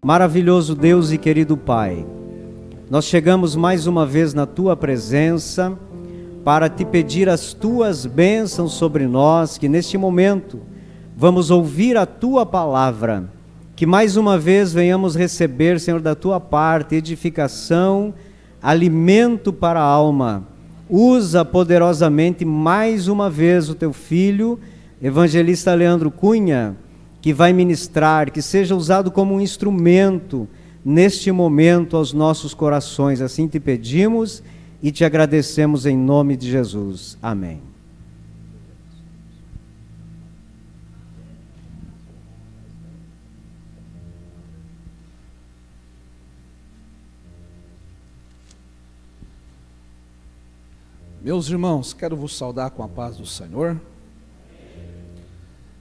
Maravilhoso Deus e querido Pai, nós chegamos mais uma vez na Tua presença para Te pedir as Tuas bênçãos sobre nós, que neste momento vamos ouvir a Tua palavra, que mais uma vez venhamos receber, Senhor, da Tua parte, edificação, alimento para a alma. Usa poderosamente mais uma vez o Teu Filho, evangelista Leandro Cunha, que vai ministrar, que seja usado como um instrumento neste momento aos nossos corações. Assim te pedimos e te agradecemos em nome de Jesus. Amém. Meus irmãos, quero vos saudar com a paz do Senhor.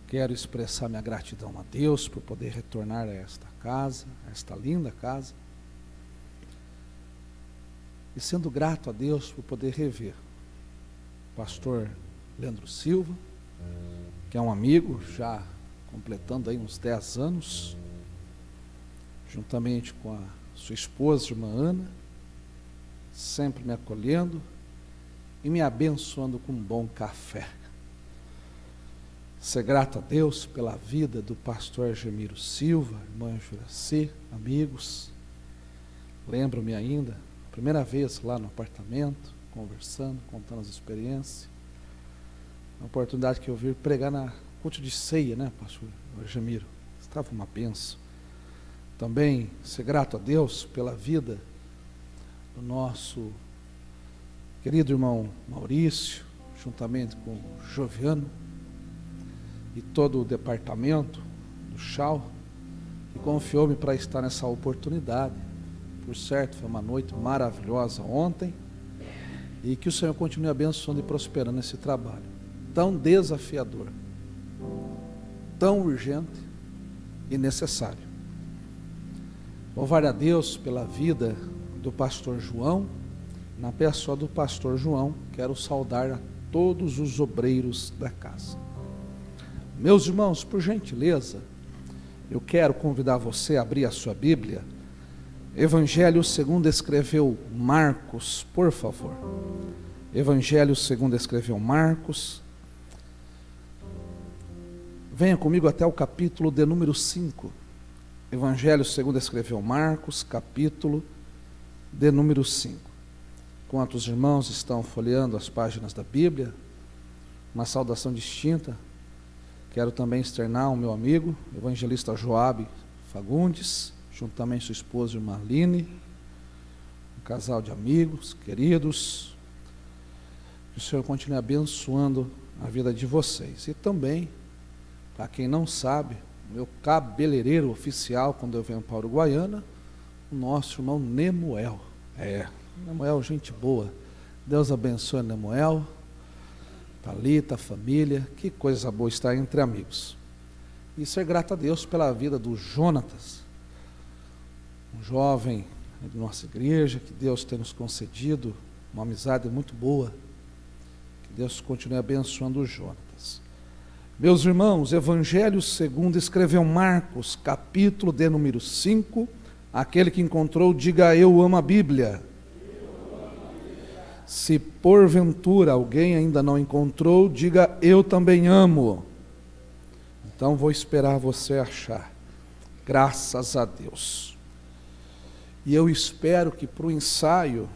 Quero expressar minha gratidão a Deus por poder retornar a esta casa, a esta linda casa. E sendo grato a Deus por poder rever o pastor Leandro Silva, que é um amigo, já completando aí uns 10 anos, juntamente com a sua esposa, irmã Ana, sempre me acolhendo e me abençoando com um bom café. Ser grato a Deus pela vida do pastor Gemiro Silva, irmã Juraci, amigos. Lembro-me ainda, primeira vez lá no apartamento, conversando, contando as experiências. Uma oportunidade que eu vi pregar na culto de ceia, né, pastor Gemiro? Estava uma bênção. Também ser grato a Deus pela vida do nosso querido irmão Maurício, juntamente com o Joviano, e todo o departamento do Chau, que confiou-me para estar nessa oportunidade. Por certo, foi uma noite maravilhosa ontem, e que o Senhor continue abençoando e prosperando esse trabalho, tão desafiador, tão urgente e necessário. Louvar a Deus pela vida do pastor João. Na pessoa do pastor João, quero saudar a todos os obreiros da casa. Meus irmãos, por gentileza, eu quero convidar você a abrir a sua Bíblia. Evangelho segundo escreveu Marcos, por favor. Evangelho segundo escreveu Marcos. Venha comigo até o capítulo de número 5. Evangelho segundo escreveu Marcos, capítulo de número 5. Enquanto os irmãos estão folheando as páginas da Bíblia, uma saudação distinta. Quero também externar o meu amigo, evangelista Joabe Fagundes, juntamente sua esposa, irmã Aline, um casal de amigos, queridos. Que o Senhor continue abençoando a vida de vocês. E também, para quem não sabe, o meu cabeleireiro oficial, quando eu venho para a Uruguaiana, o nosso irmão Nemuel. Nemuel, gente boa. Deus abençoe Nemuel. Thalita, família, que coisa boa estar entre amigos. E ser grato a Deus pela vida do Jonatas, um jovem de nossa igreja, que Deus tem nos concedido uma amizade muito boa. Que Deus continue abençoando o Jonatas. Meus irmãos, Evangelho segundo escreveu Marcos, capítulo de número 5. Aquele que encontrou, diga: eu amo a Bíblia. Se porventura alguém ainda não encontrou, diga: eu também amo. Então vou esperar você achar. Graças a Deus. E eu espero que para o ensaio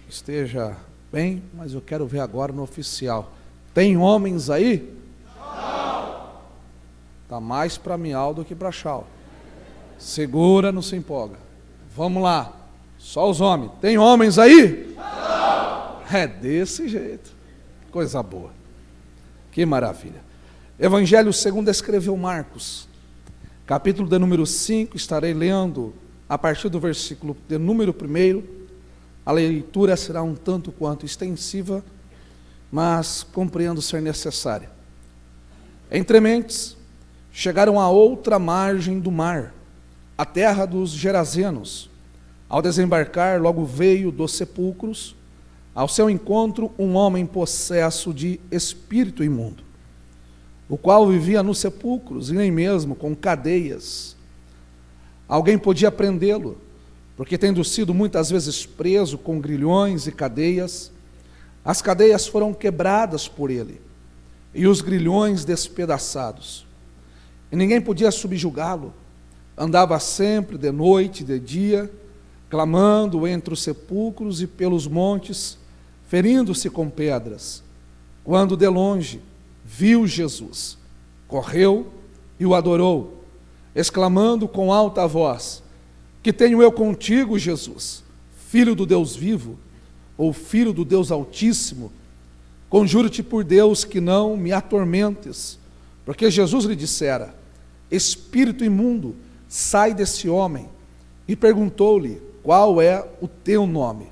esteja bem, mas eu quero ver agora no oficial. Tem homens aí? Está mais para Miau do que para Chau. Segura, não se empolga. Vamos lá. Só os homens. Tem homens aí? É desse jeito. Coisa boa. Que maravilha. Evangelho segundo escreveu Marcos, capítulo de número 5, estarei lendo a partir do versículo de número 1. A leitura será um tanto quanto extensiva, mas compreendo ser necessária. Entre mentes, chegaram à outra margem do mar, a terra dos Gerazenos. Ao desembarcar, logo veio dos sepulcros ao seu encontro um homem possesso de espírito imundo, o qual vivia nos sepulcros, e nem mesmo com cadeias alguém podia prendê-lo, porque tendo sido muitas vezes preso com grilhões e cadeias, as cadeias foram quebradas por ele, e os grilhões despedaçados. E ninguém podia subjugá-lo. Andava sempre de noite e de dia, clamando entre os sepulcros e pelos montes, ferindo-se com pedras. Quando de longe viu Jesus, correu e o adorou, exclamando com alta voz: que tenho eu contigo, Jesus, Filho do Deus vivo, ou Filho do Deus Altíssimo? Conjuro-te por Deus que não me atormentes. Porque Jesus lhe dissera: espírito imundo, sai desse homem. E perguntou-lhe: qual é o teu nome?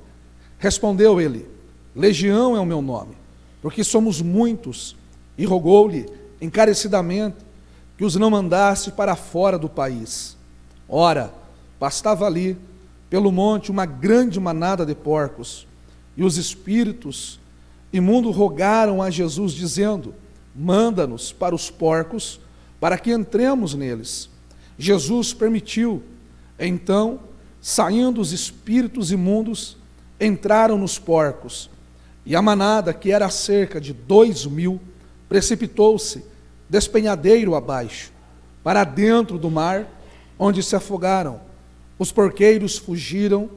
Respondeu ele: Legião é o meu nome, porque somos muitos. E rogou-lhe encarecidamente que os não mandasse para fora do país. Ora, pastava ali, pelo monte, uma grande manada de porcos, e os espíritos imundos rogaram a Jesus, dizendo: manda-nos para os porcos, para que entremos neles. Jesus permitiu. Então, saindo os espíritos imundos, entraram nos porcos, e a manada, que era cerca de 2.000, precipitou-se despenhadeiro abaixo, para dentro do mar, onde se afogaram. Os porqueiros fugiram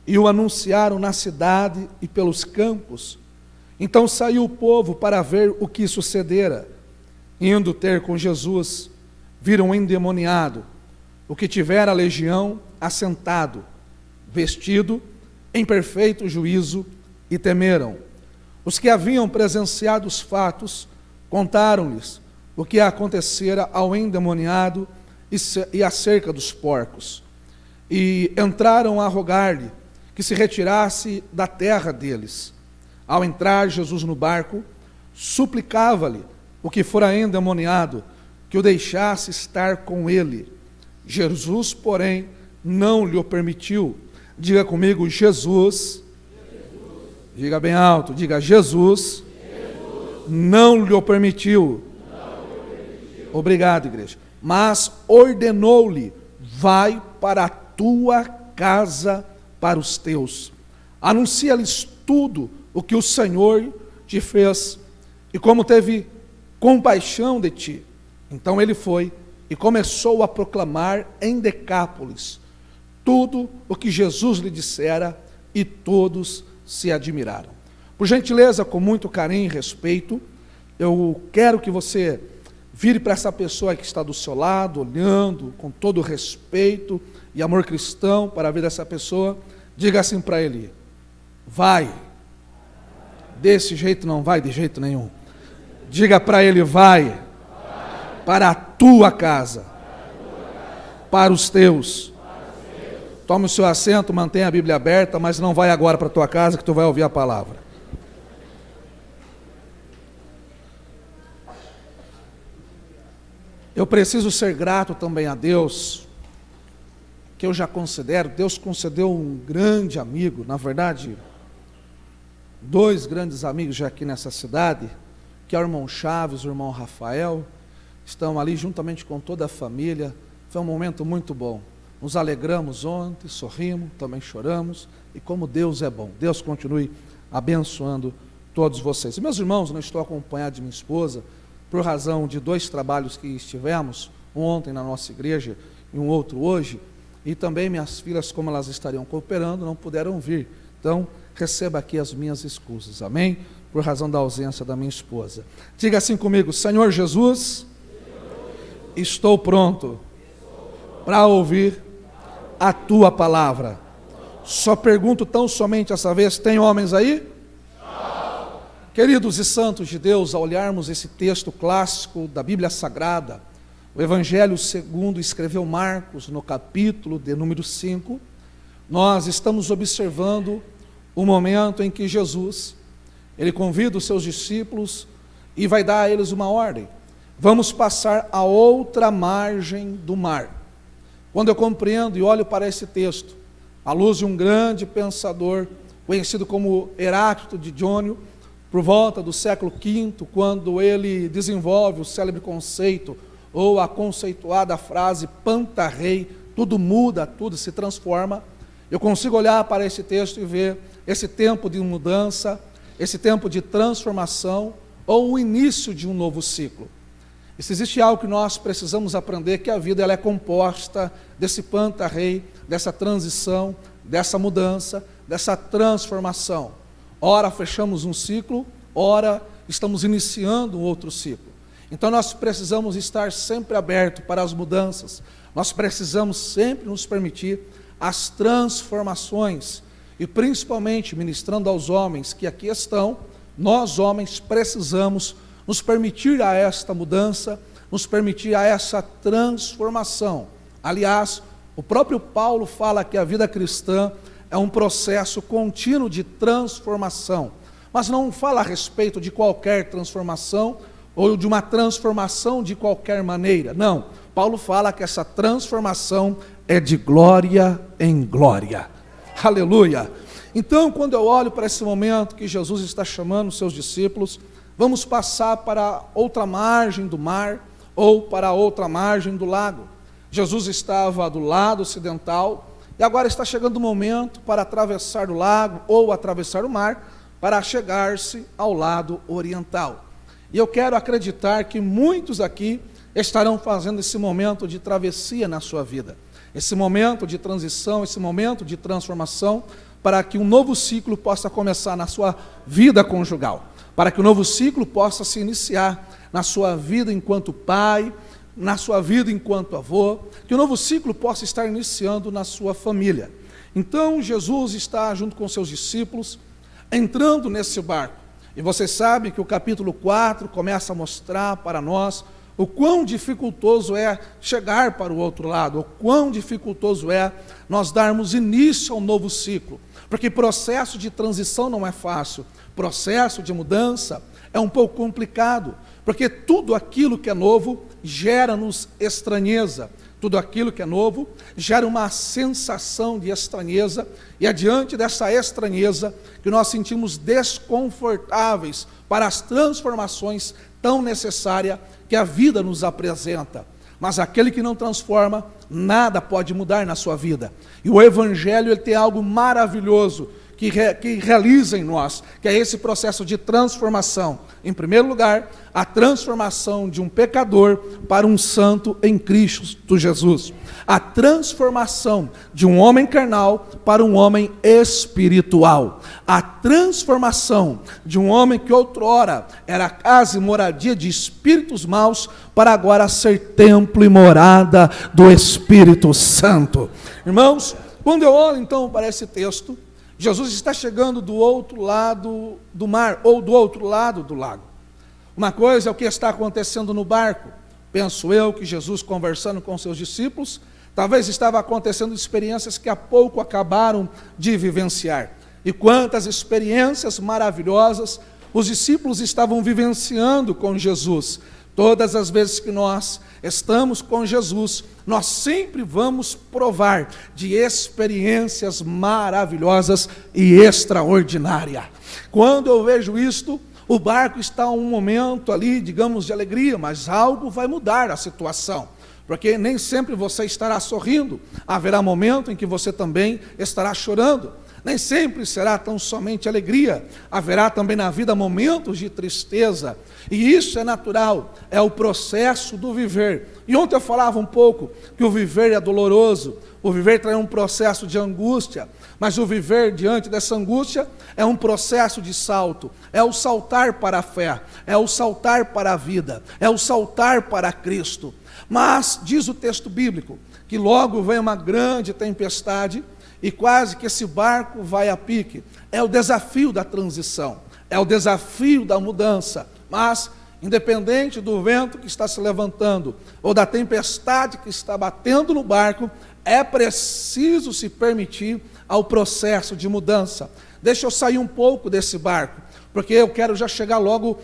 e o anunciaram na cidade e pelos campos. Então saiu o povo para ver o que sucedera. Indo ter com Jesus, viram um endemoniado, o que tivera a legião, assentado, vestido em perfeito juízo, e temeram. Os que haviam presenciado os fatos contaram-lhes o que acontecera ao endemoniado e acerca dos porcos. E entraram a rogar-lhe que se retirasse da terra deles. Ao entrar Jesus no barco, suplicava-lhe o que fora endemoniado que o deixasse estar com ele. Jesus, porém, não lhe o permitiu. Diga comigo: Jesus. Diga bem alto, diga: Jesus, não lhe o permitiu. Obrigado, igreja. Mas ordenou-lhe: vai para a tua casa, para os teus. Anuncia-lhes tudo o que o Senhor te fez e como teve compaixão de ti. Então ele foi e começou a proclamar em Decápolis tudo o que Jesus lhe dissera, e todos se admiraram. Por gentileza, com muito carinho e respeito, eu quero que você vire para essa pessoa que está do seu lado, olhando com todo respeito e amor cristão para ver essa pessoa. Diga assim para ele: vai. Desse jeito não vai de jeito nenhum. Diga para ele: vai para a tua casa, para os teus. Tome o seu assento, mantenha a Bíblia aberta, mas não vai agora para a tua casa que tu vai ouvir a palavra. Eu preciso ser grato também a Deus, que eu já considero. Deus concedeu um grande amigo, na verdade, 2 grandes amigos já aqui nessa cidade, que é o irmão Chaves, o irmão Rafael, estão ali juntamente com toda a família. Foi um momento muito bom. Nos alegramos ontem, sorrimos, também choramos, e como Deus é bom. Deus continue abençoando todos vocês. E meus irmãos, não estou acompanhado de minha esposa, por razão de 2 trabalhos que estivemos, um ontem na nossa igreja e um outro hoje, e também minhas filhas, como elas estariam cooperando, não puderam vir. Então, receba aqui as minhas escusas, amém? Por razão da ausência da minha esposa. Diga assim comigo: Senhor Jesus, estou pronto para ouvir a tua palavra. Só pergunto tão somente essa vez: tem homens aí? Não. Queridos e santos de Deus, ao olharmos esse texto clássico da Bíblia Sagrada, o Evangelho segundo escreveu Marcos, no capítulo de número 5, nós estamos observando o momento em que Jesus, ele convida os seus discípulos e vai dar a eles uma ordem: vamos passar a outra margem do mar. Quando eu compreendo e olho para esse texto, à luz de um grande pensador, conhecido como Heráclito de Jônio, por volta do século V, quando ele desenvolve o célebre conceito, ou a conceituada frase pantarrei tudo muda, tudo se transforma. Eu consigo olhar para esse texto e ver esse tempo de mudança, esse tempo de transformação, ou o início de um novo ciclo. E se existe algo que nós precisamos aprender, que a vida ela é composta desse panta-rei, dessa transição, dessa mudança, dessa transformação. Ora fechamos um ciclo, ora estamos iniciando um outro ciclo. Então nós precisamos estar sempre abertos para as mudanças, nós precisamos sempre nos permitir as transformações, e principalmente ministrando aos homens que aqui estão, nós homens precisamos nos permitir a esta mudança, nos permitir a essa transformação. Aliás, o próprio Paulo fala que a vida cristã é um processo contínuo de transformação, mas não fala a respeito de qualquer transformação, ou de uma transformação de qualquer maneira, não. Paulo fala que essa transformação é de glória em glória. Aleluia! Então, quando eu olho para esse momento que Jesus está chamando os seus discípulos, vamos passar para outra margem do mar, ou para outra margem do lago. Jesus estava do lado ocidental, e agora está chegando o momento para atravessar o lago, ou atravessar o mar, para chegar-se ao lado oriental. E eu quero acreditar que muitos aqui estarão fazendo esse momento de travessia na sua vida, esse momento de transição, esse momento de transformação, para que um novo ciclo possa começar na sua vida conjugal, para que o novo ciclo possa se iniciar na sua vida enquanto pai, na sua vida enquanto avô, que o novo ciclo possa estar iniciando na sua família. Então Jesus está junto com seus discípulos, entrando nesse barco, e você sabe que o capítulo 4 começa a mostrar para nós o quão dificultoso é chegar para o outro lado, o quão dificultoso é nós darmos início ao novo ciclo, porque processo de transição não é fácil, processo de mudança é um pouco complicado, porque tudo aquilo que é novo gera-nos estranheza, tudo aquilo que é novo gera uma sensação de estranheza, e é diante dessa estranheza que nós sentimos desconfortáveis para as transformações tão necessárias que a vida nos apresenta. Mas aquele que não transforma, nada pode mudar na sua vida. E o Evangelho ele tem algo maravilhoso que realiza em nós, que é esse processo de transformação. Em primeiro lugar, a transformação de um pecador para um santo em Cristo Jesus. A transformação de um homem carnal para um homem espiritual. A transformação de um homem que outrora era casa e moradia de espíritos maus, para agora ser templo e morada do Espírito Santo. Irmãos, quando eu olho então para esse texto, Jesus está chegando do outro lado do mar, ou do outro lado do lago. Uma coisa é o que está acontecendo no barco. Penso eu que Jesus, conversando com seus discípulos, talvez estava acontecendo experiências que há pouco acabaram de vivenciar. E quantas experiências maravilhosas os discípulos estavam vivenciando com Jesus. Todas as vezes que nós estamos com Jesus, nós sempre vamos provar de experiências maravilhosas e extraordinárias. Quando eu vejo isto, o barco está em um momento ali, digamos, de alegria, mas algo vai mudar a situação, porque nem sempre você estará sorrindo, haverá momento em que você também estará chorando. Nem sempre será tão somente alegria, haverá também na vida momentos de tristeza, e isso é natural, é o processo do viver. E ontem eu falava um pouco que o viver é doloroso, o viver traz um processo de angústia, mas o viver diante dessa angústia é um processo de salto, é o saltar para a fé, é o saltar para a vida, é o saltar para Cristo. Mas diz o texto bíblico que logo vem uma grande tempestade, e quase que esse barco vai a pique. É o desafio da transição, é o desafio da mudança. Mas, independente do vento que está se levantando, ou da tempestade que está batendo no barco, é preciso se permitir ao processo de mudança. Deixa eu sair um pouco desse barco, porque eu quero já chegar logo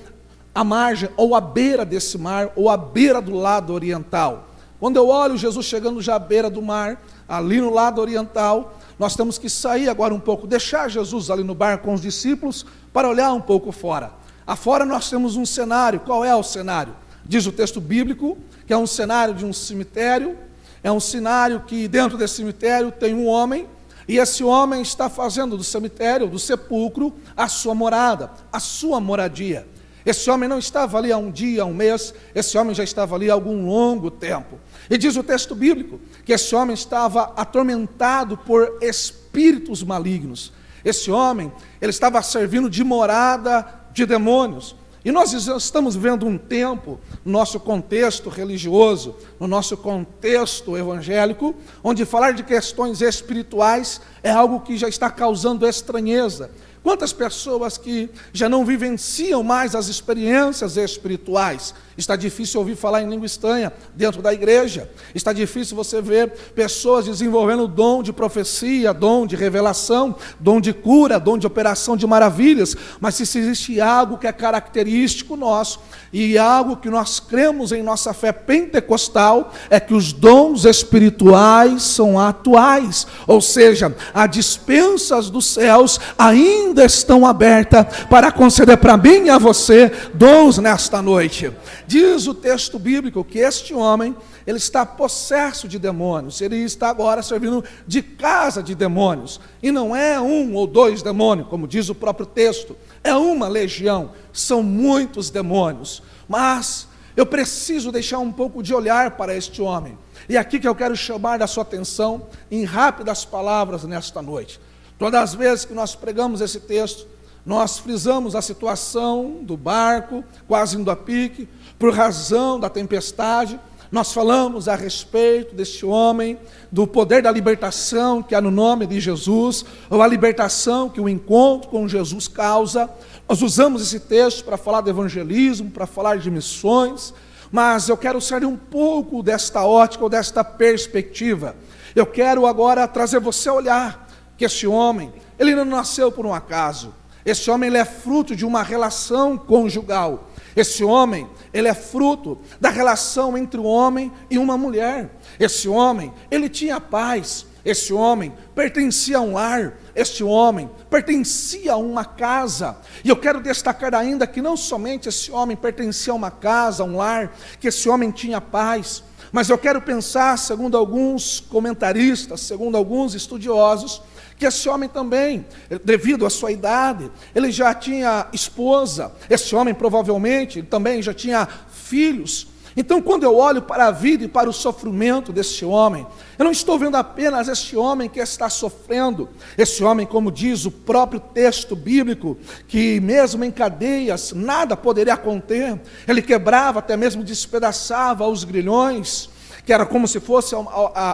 à margem, ou à beira desse mar, ou à beira do lado oriental. Quando eu olho Jesus chegando já à beira do mar, ali no lado oriental, nós temos que sair agora um pouco, deixar Jesus ali no barco com os discípulos, para olhar um pouco fora. Afora nós temos um cenário. Qual é o cenário? Diz o texto bíblico que é um cenário de um cemitério, É um cenário que dentro desse cemitério tem um homem, e esse homem está fazendo do cemitério, do sepulcro, a sua morada, a sua moradia. Esse homem não estava ali há um dia, há um mês, esse homem já estava ali há algum longo tempo. E diz o texto bíblico que esse homem estava atormentado por espíritos malignos. Esse homem, ele estava servindo de morada de demônios. E nós estamos vivendo um tempo, no nosso contexto religioso, no nosso contexto evangélico, onde falar de questões espirituais é algo que já está causando estranheza. Quantas pessoas que já não vivenciam mais as experiências espirituais? Está difícil ouvir falar em língua estranha dentro da igreja. Está difícil você ver pessoas desenvolvendo dom de profecia, dom de revelação, dom de cura, dom de operação de maravilhas. Mas se existe algo que é característico nosso e algo que nós cremos em nossa fé pentecostal, é que os dons espirituais são atuais. Ou seja, as dispensas dos céus ainda estão abertas para conceder para mim e a você dons nesta noite. Diz o texto bíblico que este homem, ele está possesso de demônios, ele está agora servindo de casa de demônios, e não é um ou dois demônios, como diz o próprio texto, é uma legião, são muitos demônios. Mas eu preciso deixar um pouco de olhar para este homem, e aqui que eu quero chamar a sua atenção em rápidas palavras nesta noite. Todas as vezes que nós pregamos esse texto, nós frisamos a situação do barco, quase indo a pique, por razão da tempestade. Nós falamos a respeito deste homem, do poder da libertação que há no nome de Jesus, ou a libertação que o encontro com Jesus causa. Nós usamos esse texto para falar de evangelismo, para falar de missões, mas eu quero sair um pouco desta ótica ou desta perspectiva. Eu quero agora trazer você a olhar que esse homem, ele não nasceu por um acaso. Esse homem, ele é fruto de uma relação conjugal. Esse homem, ele é fruto da relação entre um homem e uma mulher. Esse homem, ele tinha paz. Esse homem pertencia a um lar. Este homem pertencia a uma casa. E eu quero destacar ainda que não somente esse homem pertencia a uma casa, a um lar, que esse homem tinha paz. Mas eu quero pensar, segundo alguns comentaristas, segundo alguns estudiosos, que esse homem também, devido à sua idade, ele já tinha esposa. Esse homem provavelmente também já tinha filhos. Então, quando eu olho para a vida e para o sofrimento desse homem, eu não estou vendo apenas este homem que está sofrendo. Esse homem, como diz o próprio texto bíblico, que mesmo em cadeias nada poderia conter. Ele quebrava, até mesmo despedaçava os grilhões, que era como se fossem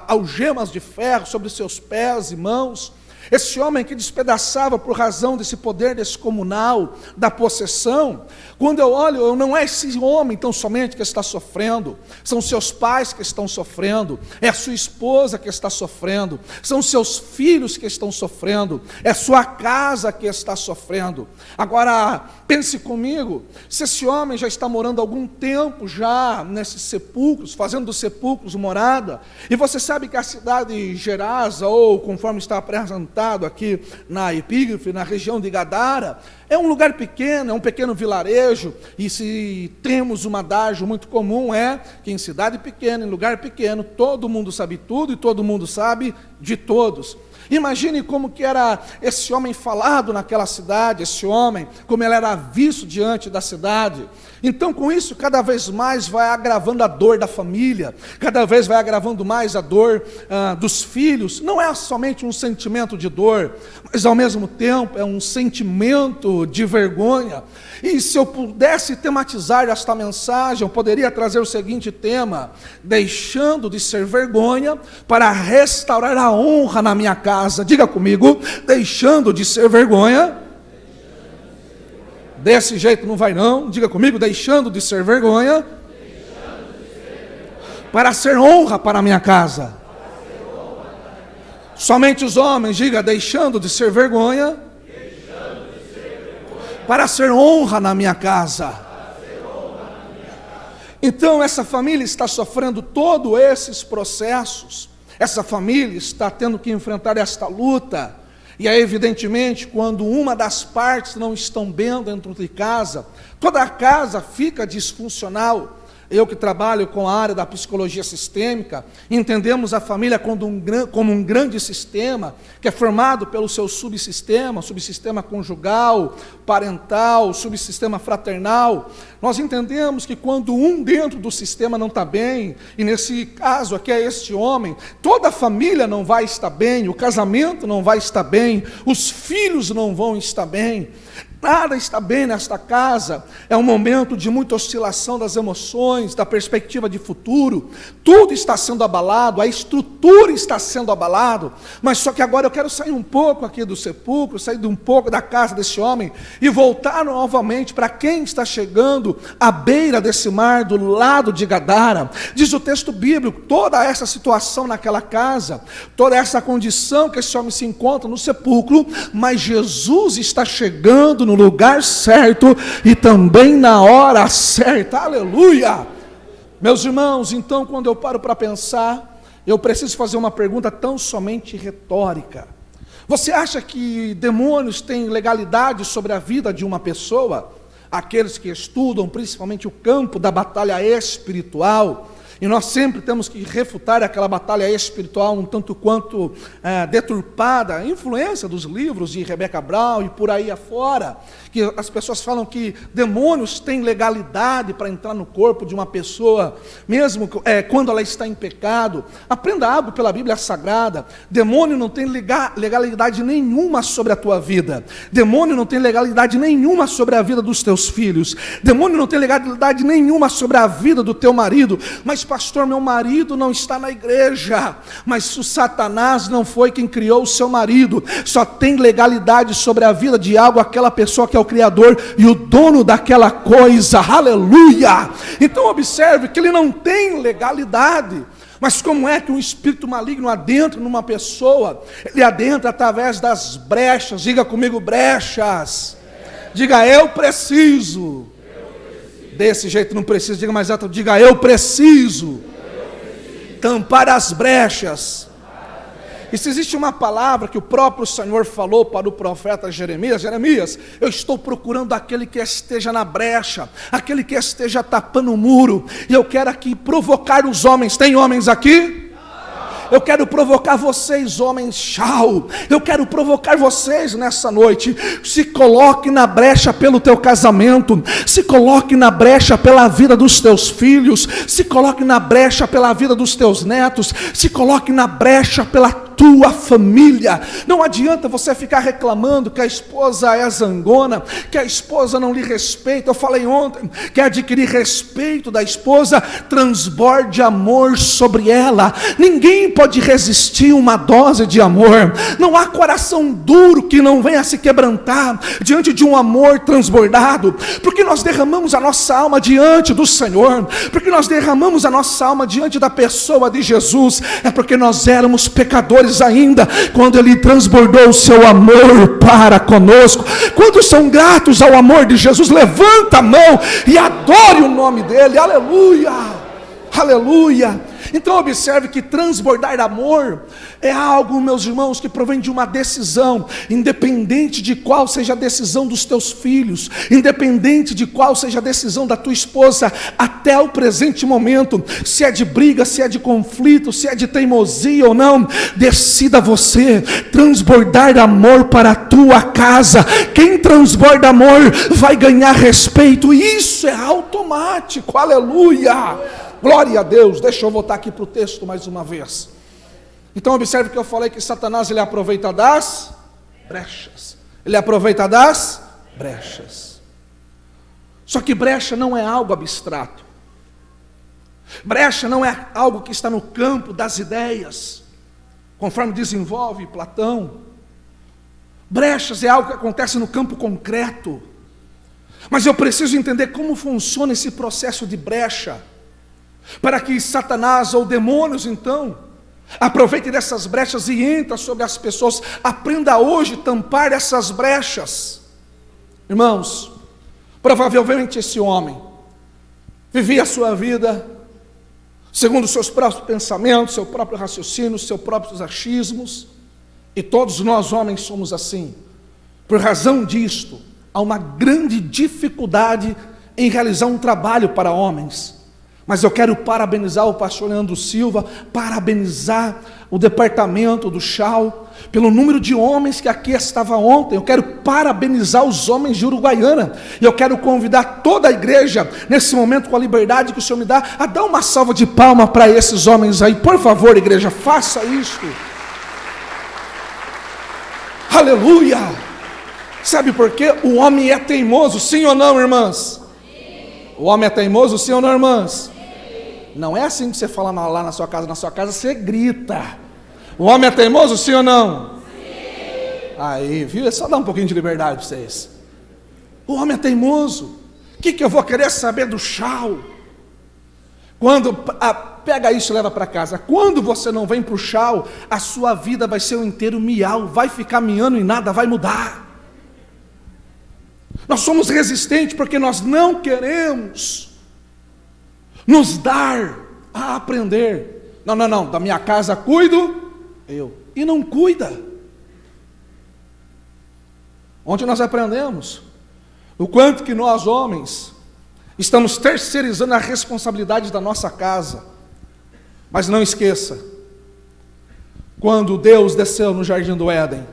algemas de ferro sobre seus pés e mãos. Esse homem que despedaçava por razão desse poder descomunal, da possessão. Quando eu olho, não é esse homem tão somente que está sofrendo, são seus pais que estão sofrendo, é a sua esposa que está sofrendo, são seus filhos que estão sofrendo, é sua casa que está sofrendo. Agora, pense comigo, se esse homem já está morando há algum tempo já nesses sepulcros, fazendo dos sepulcros morada, e você sabe que a cidade de Gerasa, ou conforme está apresentado aqui na epígrafe, na região de Gadara, é um lugar pequeno, é um pequeno vilarejo, e se temos um adágio muito comum é que em cidade pequena, em lugar pequeno, todo mundo sabe tudo e todo mundo sabe de todos. Imagine como que era esse homem falado naquela cidade, esse homem, como ele era visto diante da cidade. Então, com isso, cada vez mais vai agravando a dor da família, cada vez vai agravando mais a dor dos filhos. Não é somente um sentimento de dor, mas ao mesmo tempo é um sentimento de vergonha. E se eu pudesse tematizar esta mensagem, eu poderia trazer o seguinte tema: deixando de ser vergonha para restaurar a honra na minha casa. Diga comigo, deixando de ser vergonha. Desse jeito não vai não. Diga comigo, deixando de ser vergonha para ser honra para a minha casa. Somente os homens, diga, deixando de ser vergonha para ser honra na minha casa. Então essa família está sofrendo todos esses processos. Essa família está tendo que enfrentar esta luta. E aí, evidentemente, quando uma das partes não estão bem dentro de casa, toda a casa fica disfuncional. eu que trabalho com a área da psicologia sistêmica, entendemos a família como um grande sistema, que é formado pelo seu subsistema conjugal, parental, subsistema fraternal. Nós entendemos que quando um dentro do sistema não está bem, e nesse caso aqui é este homem, toda a família não vai estar bem, o casamento não vai estar bem, os filhos não vão estar bem, nada está bem nesta casa. É um momento de muita oscilação das emoções, da perspectiva de futuro, tudo está sendo abalado, a estrutura está sendo abalado. Mas só que agora eu quero sair um pouco aqui do sepulcro, sair um pouco da casa desse homem e voltar novamente para quem está chegando à beira desse mar, do lado de Gadara. Diz o texto bíblico, toda essa situação naquela casa, toda essa condição que esse homem se encontra no sepulcro, mas Jesus está chegando no lugar certo e também na hora certa. Aleluia! Meus irmãos, então quando eu paro para pensar, eu preciso fazer uma pergunta tão somente retórica. Você acha que demônios têm legalidade sobre a vida de uma pessoa? Aqueles que estudam principalmente o campo da batalha espiritual, e nós sempre temos que refutar aquela batalha espiritual um tanto quanto deturpada, a influência dos livros de Rebecca Brown e por aí afora, que as pessoas falam que demônios têm legalidade para entrar no corpo de uma pessoa, mesmo quando ela está em pecado. Aprenda algo pela Bíblia Sagrada: demônio não tem legalidade nenhuma sobre a tua vida, demônio não tem legalidade nenhuma sobre a vida dos teus filhos, demônio não tem legalidade nenhuma sobre a vida do teu marido. Mas pastor, meu marido não está na igreja. Mas o Satanás não foi quem criou o seu marido. Só tem legalidade sobre a vida de algo aquela pessoa que é o Criador e o dono daquela coisa. Aleluia! Então observe que ele não tem legalidade. Mas como é que um espírito maligno adentra numa pessoa? Ele adentra através das brechas. Diga comigo, brechas. Diga, eu preciso. Desse jeito não precisa, diga mais alto, diga, eu preciso tampar as brechas. E se existe uma palavra que o próprio Senhor falou para o profeta Jeremias: Jeremias, eu estou procurando aquele que esteja na brecha, aquele que esteja tapando o muro, e eu quero aqui provocar os homens. Tem homens aqui? Eu quero provocar vocês, homens, tchau. Eu quero provocar vocês nessa noite. Se coloque na brecha pelo teu casamento, se coloque na brecha pela vida dos teus filhos, se coloque na brecha pela vida dos teus netos, se coloque na brecha pela tua família. Não adianta você ficar reclamando que a esposa é zangona, que a esposa não lhe respeita. Eu falei ontem, quer adquirir respeito da esposa, transborde amor sobre ela. Ninguém pode resistir uma dose de amor. Não há coração duro que não venha se quebrantar diante de um amor transbordado, porque nós derramamos a nossa alma diante do Senhor, porque nós derramamos a nossa alma diante da pessoa de Jesus. É porque nós éramos pecadores ainda, quando Ele transbordou o seu amor para conosco. Quantos são gratos ao amor de Jesus? Levanta a mão e adore o nome dEle. Aleluia, aleluia. Então observe que transbordar amor é algo, meus irmãos, que provém de uma decisão, independente de qual seja a decisão dos teus filhos, independente de qual seja a decisão da tua esposa, até o presente momento, se é de briga, se é de conflito, se é de teimosia ou não, decida você transbordar amor para a tua casa. Quem transborda amor vai ganhar respeito, e isso é automático. Aleluia! Glória a Deus. Deixa eu voltar aqui para o texto mais uma vez. Então observe que eu falei que Satanás ele aproveita das brechas. Ele aproveita das brechas. Só que brecha não é algo abstrato. Brecha não é algo que está no campo das ideias, conforme desenvolve Platão. Brechas é algo que acontece no campo concreto. Mas eu preciso entender como funciona esse processo de brecha, para que Satanás ou demônios então aproveitem dessas brechas e entrem sobre as pessoas. Aprenda hoje a tampar essas brechas. Irmãos, provavelmente esse homem vivia a sua vida segundo os seus próprios pensamentos, seu próprio raciocínio, seus próprios achismos, e todos nós homens somos assim. Por razão disto, há uma grande dificuldade em realizar um trabalho para homens. Mas eu quero parabenizar o pastor Leandro Silva, parabenizar o departamento do Chau, pelo número de homens que aqui estava ontem. Eu quero parabenizar os homens de Uruguaiana, e eu quero convidar toda a igreja, nesse momento, com a liberdade que o Senhor me dá, a dar uma salva de palmas para esses homens aí. Por favor, igreja, faça isso. Aleluia! Sabe por quê? O homem é teimoso, sim ou não, irmãs? O homem é teimoso, sim ou não, irmãs? Não é assim que você fala lá na sua casa você grita. O homem é teimoso, sim ou não? Sim. Aí, viu? É só dar um pouquinho de liberdade para vocês. O homem é teimoso. O que eu vou querer saber do Chau? Quando pega isso e leva para casa. Quando você não vem para o Chau, a sua vida vai ser um inteiro miau, vai ficar miando e nada vai mudar. Nós somos resistentes porque nós não queremos nos dar a aprender. Não, da minha casa cuido eu. E não cuida. Ontem nós aprendemos o quanto que nós homens estamos terceirizando a responsabilidade da nossa casa. Mas não esqueça, quando Deus desceu no jardim do Éden,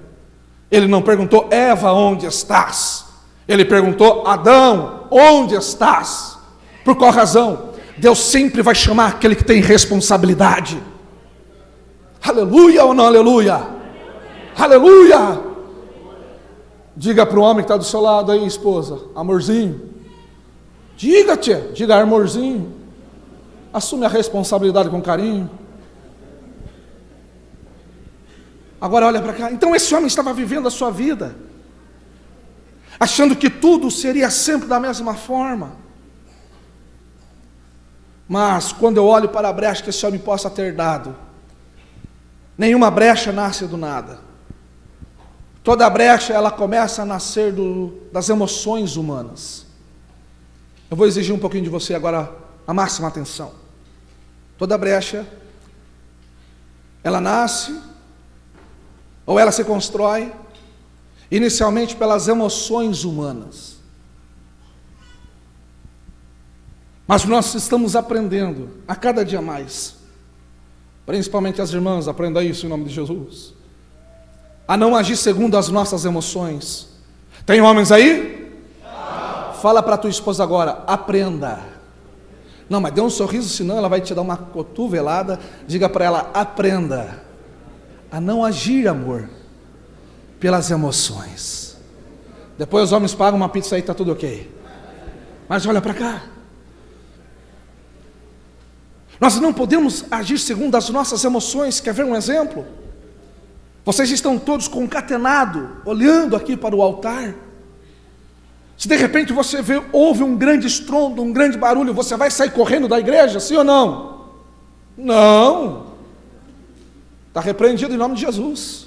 Ele não perguntou: Eva, onde estás? Ele perguntou: Adão, onde estás? Por qual razão? Deus sempre vai chamar aquele que tem responsabilidade. Aleluia ou não aleluia? Aleluia! Diga para o homem que está do seu lado aí, esposa: amorzinho. Diga, tia, diga, amorzinho. Assume a responsabilidade com carinho. Agora olha para cá. Então esse homem estava vivendo a sua vida, achando que tudo seria sempre da mesma forma. Mas quando eu olho para a brecha que esse homem possa ter dado, nenhuma brecha nasce do nada. Toda brecha, ela começa a nascer das emoções humanas. Eu vou exigir um pouquinho de você agora a máxima atenção. Toda brecha, ela nasce, ou ela se constrói, inicialmente pelas emoções humanas. Mas nós estamos aprendendo a cada dia mais, principalmente as irmãs, aprenda isso em nome de Jesus, a não agir segundo as nossas emoções. Tem homens aí? Não. Fala para tua esposa agora: aprenda. Não, mas dê um sorriso, senão ela vai te dar uma cotovelada. Diga para ela: aprenda a não agir, amor, pelas emoções. Depois os homens pagam uma pizza aí, está tudo ok. Mas olha para cá. Nós não podemos agir segundo as nossas emoções. Quer ver um exemplo? Vocês estão todos concatenados, olhando aqui para o altar. Se de repente você ouve um grande estrondo, um grande barulho, você vai sair correndo da igreja, sim ou não? Não. Está repreendido em nome de Jesus.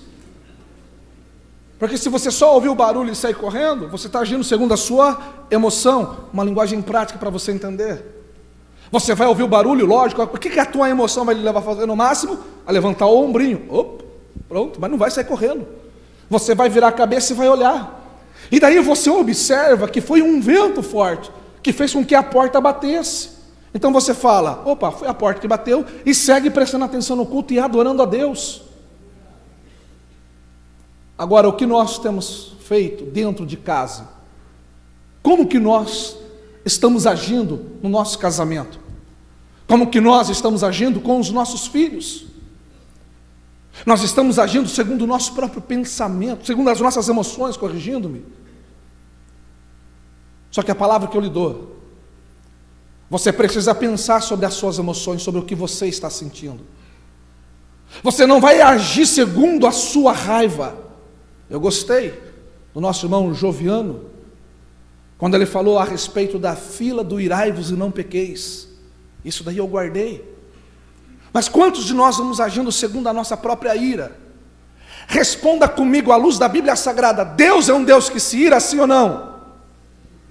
Porque se você só ouvir o barulho e sair correndo, você está agindo segundo a sua emoção. Uma linguagem prática para você entender. Você vai ouvir o barulho, lógico. O que a tua emoção vai lhe levar a fazer? No máximo, a levantar o ombrinho. Opa, pronto, mas não vai sair correndo. Você vai virar a cabeça e vai olhar. E daí você observa que foi um vento forte que fez com que a porta batesse. Então você fala: opa, foi a porta que bateu, e segue prestando atenção no culto e adorando a Deus. Agora, o que nós temos feito dentro de casa? Como que nós estamos agindo no nosso casamento? Como que nós estamos agindo com os nossos filhos? Nós estamos agindo segundo o nosso próprio pensamento, segundo as nossas emoções, corrigindo-me. Só que a palavra que eu lhe dou, você precisa pensar sobre as suas emoções, sobre o que você está sentindo. Você não vai agir segundo a sua raiva. Eu gostei do nosso irmão Joviano, quando ele falou a respeito da fila do irai-vos e não pequeis. Isso daí eu guardei. Mas quantos de nós vamos agindo segundo a nossa própria ira? Responda comigo à luz da Bíblia Sagrada: Deus é um Deus que se ira, sim ou não?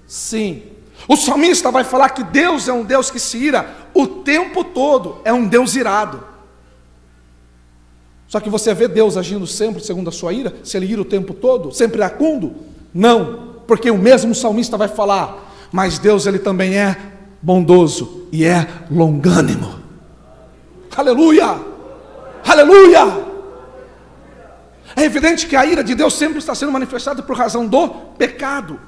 Sim. O salmista vai falar que Deus é um Deus que se ira o tempo todo, é um Deus irado. Só que você vê Deus agindo sempre segundo a sua ira? Se ele ira o tempo todo, sempre iracundo? Não, porque o mesmo salmista vai falar: mas Deus, ele também é bondoso e é longânimo. Aleluia! Aleluia! É evidente que a ira de Deus sempre está sendo manifestada por razão do pecado.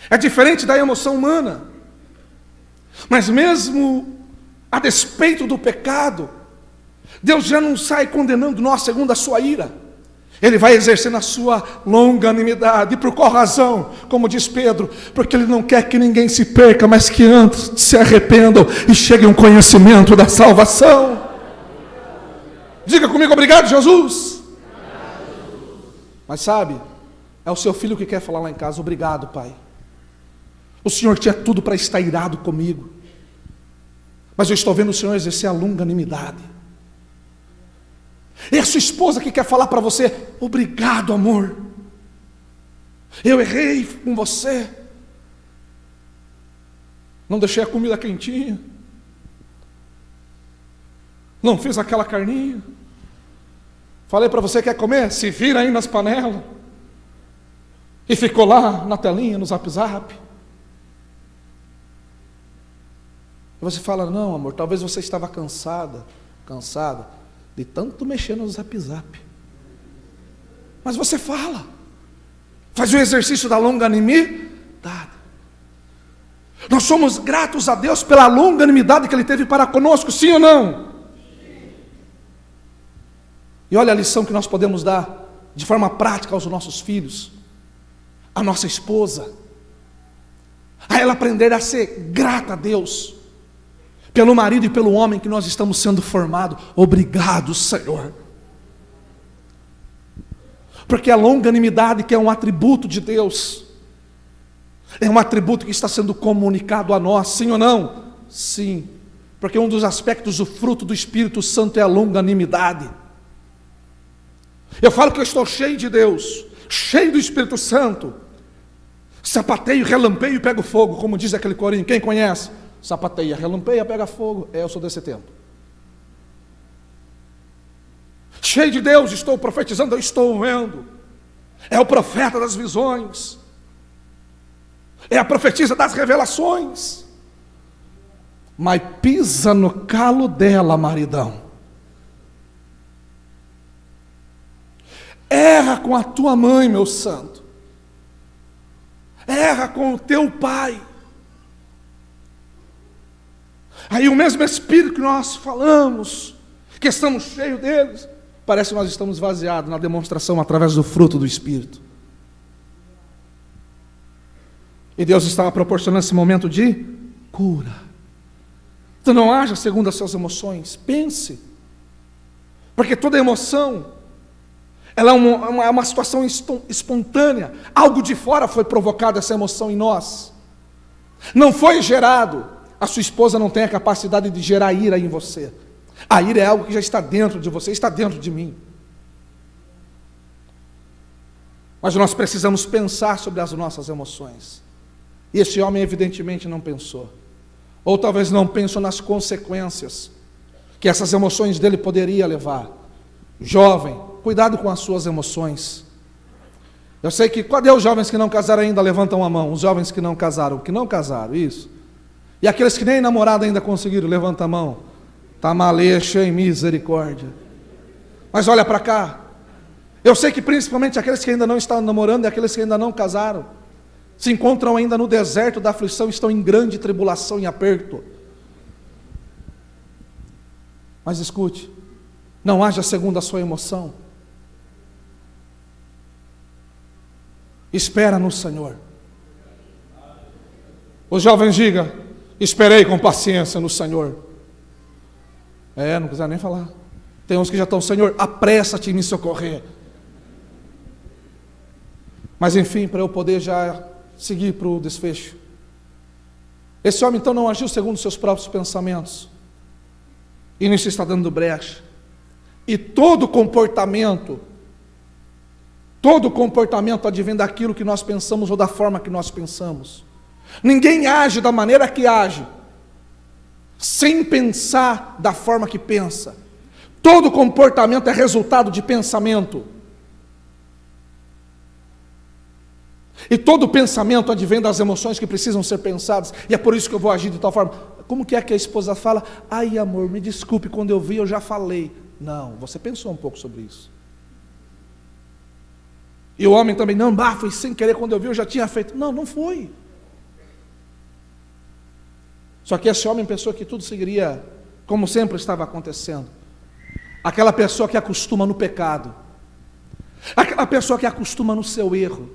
É diferente da emoção humana. Mas mesmo a despeito do pecado, Deus já não sai condenando nós segundo a sua ira. Ele vai exercendo a sua longanimidade. E por qual razão? Como diz Pedro, porque Ele não quer que ninguém se perca, mas que antes se arrependam e cheguem ao conhecimento da salvação. Diga comigo, obrigado, Jesus. Mas sabe, é o seu filho que quer falar lá em casa: obrigado, pai. O Senhor tinha tudo para estar irado comigo, mas eu estou vendo o Senhor exercer a longanimidade. É a sua esposa que quer falar para você: obrigado, amor. Eu errei com você. Não deixei a comida quentinha. Não fiz aquela carninha. Falei para você: quer comer? Se vira aí nas panelas. E ficou lá na telinha, no Zap Zap. E você fala: não, amor, talvez você estava cansada de tanto mexer no Zap Zap. Mas você fala, faz o exercício da longanimidade. Nós somos gratos a Deus pela longanimidade que Ele teve para conosco, sim ou não? E olha a lição que nós podemos dar de forma prática aos nossos filhos, a nossa esposa, a ela aprender a ser grata a Deus pelo marido e pelo homem que nós estamos sendo formados. Obrigado, Senhor. Porque a longanimidade, que é um atributo de Deus, é um atributo que está sendo comunicado a nós, sim ou não? Sim, porque um dos aspectos do fruto do Espírito Santo é a longanimidade. Eu falo que eu estou cheio de Deus, cheio do Espírito Santo. Sapateio, relampeio e pego fogo, como diz aquele corinho. Quem conhece? Sapateia, relampeia, pega fogo. Eu sou desse tempo. Cheio de Deus, estou profetizando, eu estou vendo. É o profeta das visões. É a profetisa das revelações. Mas pisa no calo dela, maridão. Erra com a tua mãe, meu santo. Erra com o teu pai. Aí o mesmo Espírito que nós falamos, que estamos cheios deles, parece que nós estamos vaziados na demonstração através do fruto do Espírito. E Deus estava proporcionando esse momento de cura. Então não haja segundo as suas emoções, pense. Porque toda emoção, ela é uma situação espontânea. Algo de fora foi provocado essa emoção em nós. Não foi gerado. A sua esposa não tem a capacidade de gerar ira em você. A ira é algo que já está dentro de você, está dentro de mim. Mas nós precisamos pensar sobre as nossas emoções. E esse homem evidentemente não pensou. Ou talvez não pensou nas consequências que essas emoções dele poderiam levar. Jovem, cuidado com as suas emoções. Eu sei que, cadê os jovens que não casaram ainda? Levantam a mão. Os jovens que não casaram, isso. E aqueles que nem namorado ainda conseguiram, levanta a mão. Está maleixo em misericórdia. Mas olha para cá. Eu sei que principalmente aqueles que ainda não estão namorando e aqueles que ainda não casaram, se encontram ainda no deserto da aflição, estão em grande tribulação e aperto. Mas escute, não haja segundo a sua emoção. Espera no Senhor. Os jovens digam: esperei com paciência no Senhor. Não quiser nem falar. Tem uns que já estão: Senhor, apressa-te em me socorrer. Mas enfim, para eu poder já seguir para o desfecho. Esse homem então não agiu segundo os seus próprios pensamentos. E nisso está dando brecha. E todo comportamento advém daquilo que nós pensamos ou da forma que nós pensamos. Ninguém age da maneira que age sem pensar da forma que pensa. Todo comportamento é resultado de pensamento. E todo pensamento advém das emoções que precisam ser pensadas. E é por isso que eu vou agir de tal forma. Como que é que a esposa fala? Ai, amor, me desculpe, quando eu vi eu já falei. Não, você pensou um pouco sobre isso. E o homem também, não, foi sem querer, quando eu vi eu já tinha feito. Não, não foi. Só que esse homem pensou que tudo seguiria como sempre estava acontecendo. Aquela pessoa que acostuma no pecado. Aquela pessoa que acostuma no seu erro.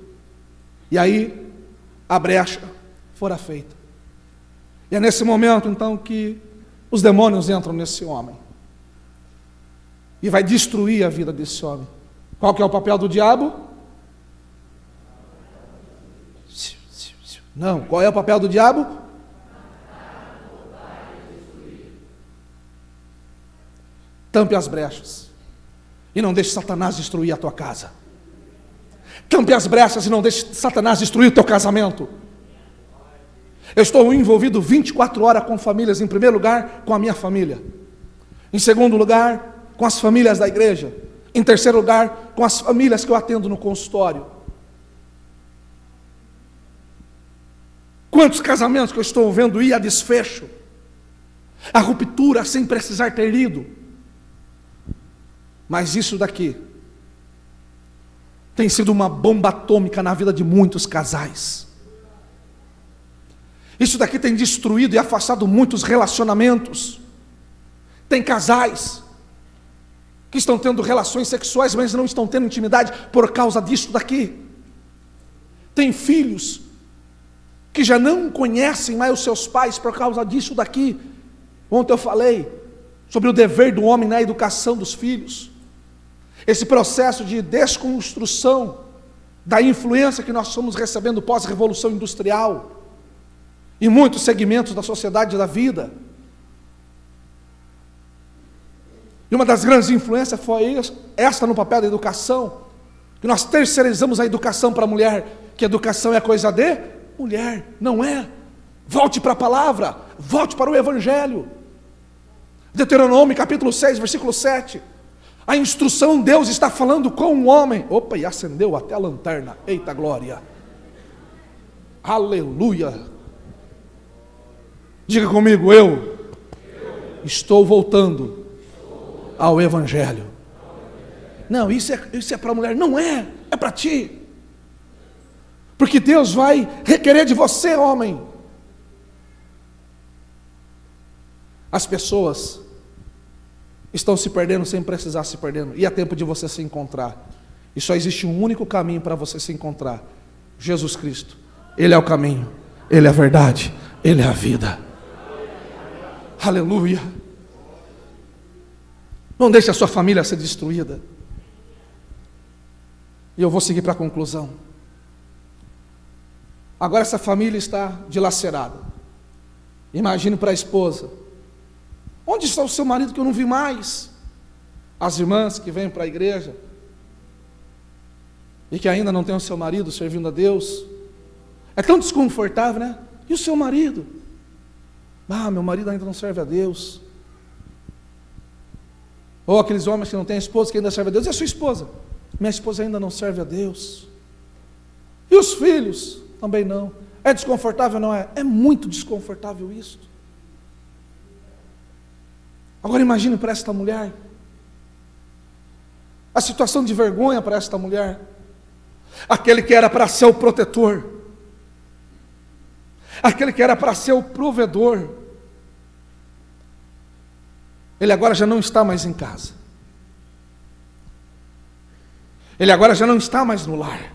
E aí, a brecha fora feita. E é nesse momento, então, que os demônios entram nesse homem. E vai destruir a vida desse homem. Qual que é o papel do diabo? Não, qual é o papel do diabo? Tampe as brechas. E não deixe Satanás destruir a tua casa. Tampe as brechas e não deixe Satanás destruir o teu casamento. Eu estou envolvido 24 horas com famílias. Em primeiro lugar, com a minha família. Em segundo lugar, com as famílias da igreja. Em terceiro lugar, com as famílias que eu atendo no consultório. Quantos casamentos que eu estou vendo ir a desfecho, a ruptura sem precisar ter ido. Mas isso daqui tem sido uma bomba atômica na vida de muitos casais. Isso daqui tem destruído e afastado muitos relacionamentos. Tem casais que estão tendo relações sexuais, mas não estão tendo intimidade por causa disso daqui. Tem filhos que já não conhecem mais os seus pais por causa disso daqui. Ontem eu falei sobre o dever do homem na educação dos filhos. Esse processo de desconstrução da influência que nós estamos recebendo pós-revolução industrial, em muitos segmentos da sociedade e da vida. E uma das grandes influências foi esta no papel da educação, que nós terceirizamos a educação para a mulher, que a educação é coisa de mulher, não é. Volte para a palavra, volte para o Evangelho. Deuteronômio capítulo 6, versículo 7. A instrução, Deus está falando com um homem. Opa, e acendeu até a lanterna. Eita glória. Aleluia. Diga comigo, eu estou voltando ao Evangelho. Não, isso é para a mulher. Não é, é para ti. Porque Deus vai requerer de você, homem. As pessoas estão se perdendo sem precisar se perdendo. E é tempo de você se encontrar. E só existe um único caminho para você se encontrar: Jesus Cristo. Ele é o caminho, Ele é a verdade, Ele é a vida. Aleluia. Não deixe a sua família ser destruída. E eu vou seguir para a conclusão. Agora essa família está dilacerada. Imagine para a esposa: onde está o seu marido que eu não vi mais? As irmãs que vêm para a igreja e que ainda não têm o seu marido servindo a Deus. É tão desconfortável, né? E o seu marido? Meu marido ainda não serve a Deus. Ou aqueles homens que não têm esposa que ainda serve a Deus. E a sua esposa? Minha esposa ainda não serve a Deus. E os filhos? Também não. É desconfortável, não é? É muito desconfortável isso. Agora imagine para esta mulher a situação de vergonha para esta mulher. Aquele que era para ser o protetor, aquele que era para ser o provedor, ele agora já não está mais em casa. Ele agora já não está mais no lar.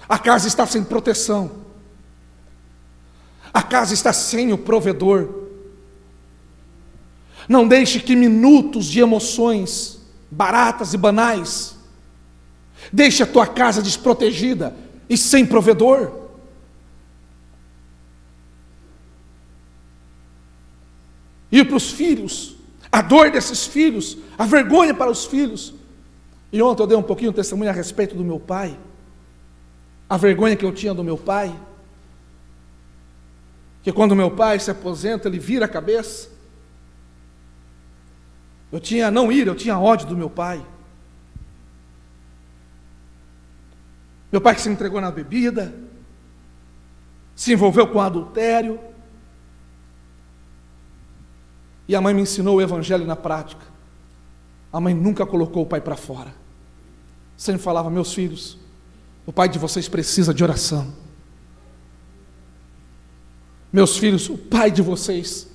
A casa está sem proteção. A casa está sem o provedor. Não deixe que minutos de emoções baratas e banais deixe a tua casa desprotegida e sem provedor. E para os filhos, a dor desses filhos, a vergonha para os filhos. E ontem eu dei um pouquinho de testemunho a respeito do meu pai. A vergonha que eu tinha do meu pai. Que quando meu pai se aposenta, ele vira a cabeça. Eu tinha ódio do meu pai. Meu pai que se entregou na bebida, se envolveu com adultério. E a mãe me ensinou o evangelho na prática. A mãe nunca colocou o pai para fora. Sempre falava: meus filhos, o pai de vocês precisa de oração. Meus filhos, o pai de vocês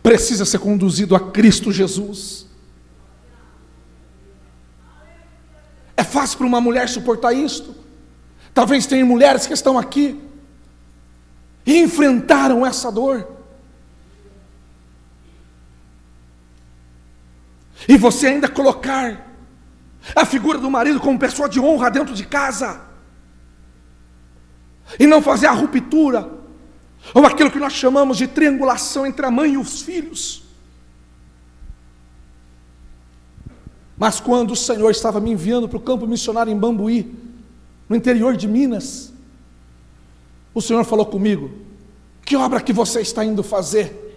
precisa ser conduzido a Cristo Jesus. É fácil para uma mulher suportar isto? Talvez tenham mulheres que estão aqui e enfrentaram essa dor. E você ainda colocar a figura do marido como pessoa de honra dentro de casa, e não fazer a ruptura, ou aquilo que nós chamamos de triangulação entre a mãe e os filhos. Mas quando o Senhor estava me enviando para o campo missionário em Bambuí, no interior de Minas, o Senhor falou comigo: que obra que você está indo fazer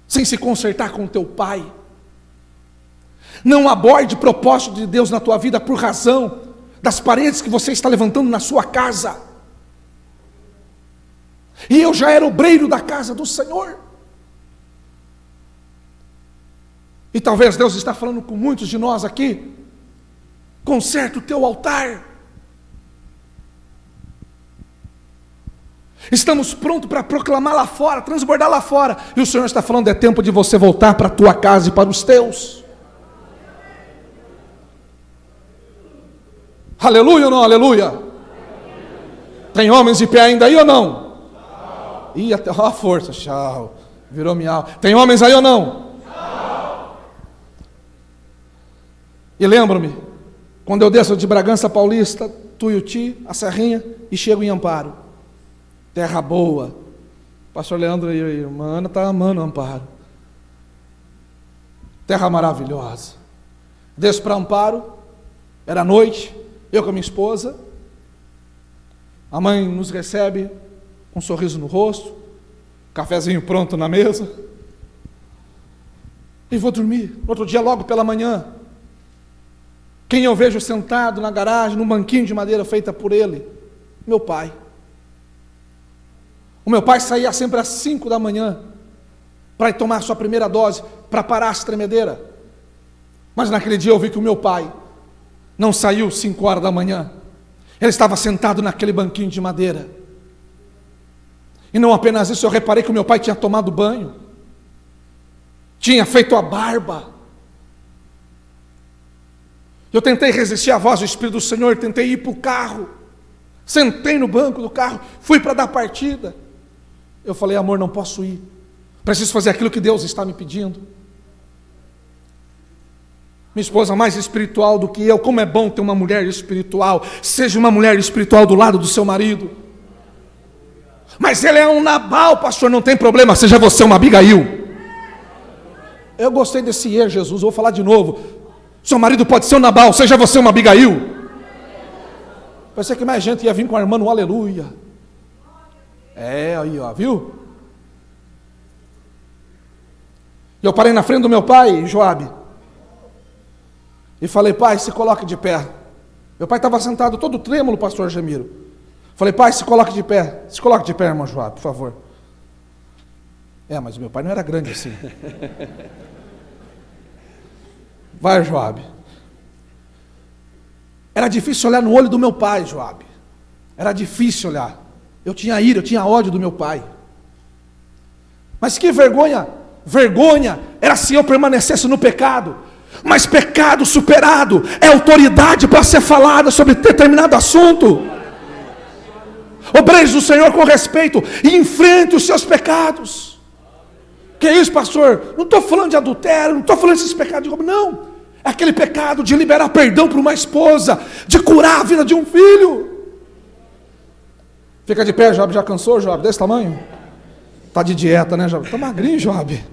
sem se consertar com o teu pai? Não aborde o propósito de Deus na tua vida por razão das paredes que você está levantando na sua casa. E eu já era obreiro da casa do Senhor. E talvez Deus está falando com muitos de nós aqui: conserta o teu altar. Estamos prontos para proclamar lá fora, transbordar lá fora, e o Senhor está falando: é tempo de você voltar para a tua casa e para os teus. Aleluia ou não aleluia? Tem homens de pé ainda aí ou não? Ih, até a força, tchau, virou minha alma. Tem homens aí ou não? E lembro-me, quando eu desço de Bragança Paulista, Tuiuti, a Serrinha, e chego em Amparo. Terra boa. Pastor Leandro e a irmã Ana estão amando Amparo. Terra maravilhosa. Desço para Amparo, era noite, eu com a minha esposa. A mãe nos recebe com um sorriso no rosto, cafezinho pronto na mesa. E vou dormir. No outro dia, logo pela manhã, quem eu vejo sentado na garagem, num banquinho de madeira feita por ele? Meu pai. O meu pai saía sempre às 5 da manhã para ir tomar sua primeira dose, para parar a tremedeira. Mas naquele dia eu vi que o meu pai não saiu 5 horas da manhã. Ele estava sentado naquele banquinho de madeira. E não apenas isso, eu reparei que o meu pai tinha tomado banho, tinha feito a barba. Eu tentei resistir à voz do Espírito do Senhor, tentei ir para o carro, sentei no banco do carro, fui para dar partida. Eu falei: amor, não posso ir, preciso fazer aquilo que Deus está me pedindo. Minha esposa mais espiritual do que eu, como é bom ter uma mulher espiritual. Seja uma mulher espiritual do lado do seu marido. Mas ele é um Nabal, pastor, não tem problema, seja você uma Abigail. Eu gostei desse erro, Jesus, eu vou falar de novo. Seu marido pode ser um Nabal, seja você uma Abigail. Pensei que mais gente ia vir com a irmã no aleluia. É, aí ó, viu? E eu parei na frente do meu pai, Joabe, e falei: pai, se coloque de pé. Meu pai estava sentado todo trêmulo, pastor Gemiro. Falei: pai, se coloque de pé. Se coloque de pé, irmão Joabe, por favor. É, mas meu pai não era grande assim. Vai, Joabe. Era difícil olhar no olho do meu pai, Joabe. Era difícil olhar. Eu tinha ira, eu tinha ódio do meu pai. Mas que vergonha. Vergonha era se eu permanecesse no pecado. Mas pecado superado é autoridade para ser falada sobre determinado assunto. Obreiros do Senhor com respeito e enfrente os seus pecados. Que é isso, pastor? Não estou falando de adultério, não estou falando desses pecados de roubo, não. É aquele pecado de liberar perdão para uma esposa, de curar a vida de um filho. Fica de pé, Job. Já cansou, Job? Desse tamanho? Está de dieta, né, Job? Está magrinho, Job.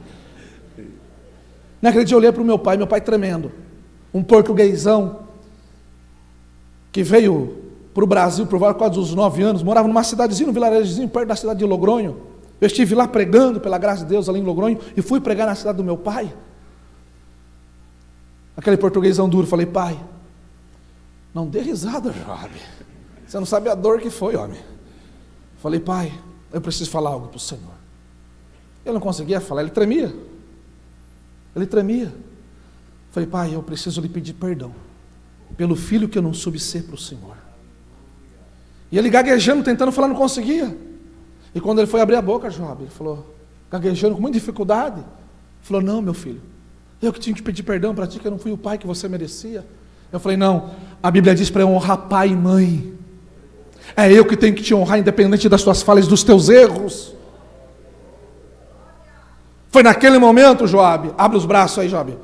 Naquele dia eu olhei para o meu pai tremendo. Um portuguesão que veio para o Brasil por quase uns 9 anos, morava numa cidadezinha, num vilarejozinho perto da cidade de Logronho. Eu estive lá pregando, pela graça de Deus, ali em Logronho, e fui pregar na cidade do meu pai. Aquele portuguesão duro, falei: pai, Não dê risada, Joab. Você não sabe a dor que foi, homem. Falei, pai, eu preciso falar algo para o Senhor. Eu não conseguia falar, ele tremia. Ele tremia. Falei, pai, eu preciso lhe pedir perdão pelo filho que eu não soube ser para o Senhor. E ele gaguejando, tentando falar, não conseguia. E quando ele foi abrir a boca, Joab, ele falou, gaguejando com muita dificuldade, falou, não, meu filho, eu que tinha que pedir perdão para ti, que eu não fui o pai que você merecia. Eu falei, não, a Bíblia diz para eu honrar pai e mãe. É eu que tenho que te honrar, independente das tuas falhas, dos teus erros. Foi naquele momento, Joab, abre os braços aí, Joab,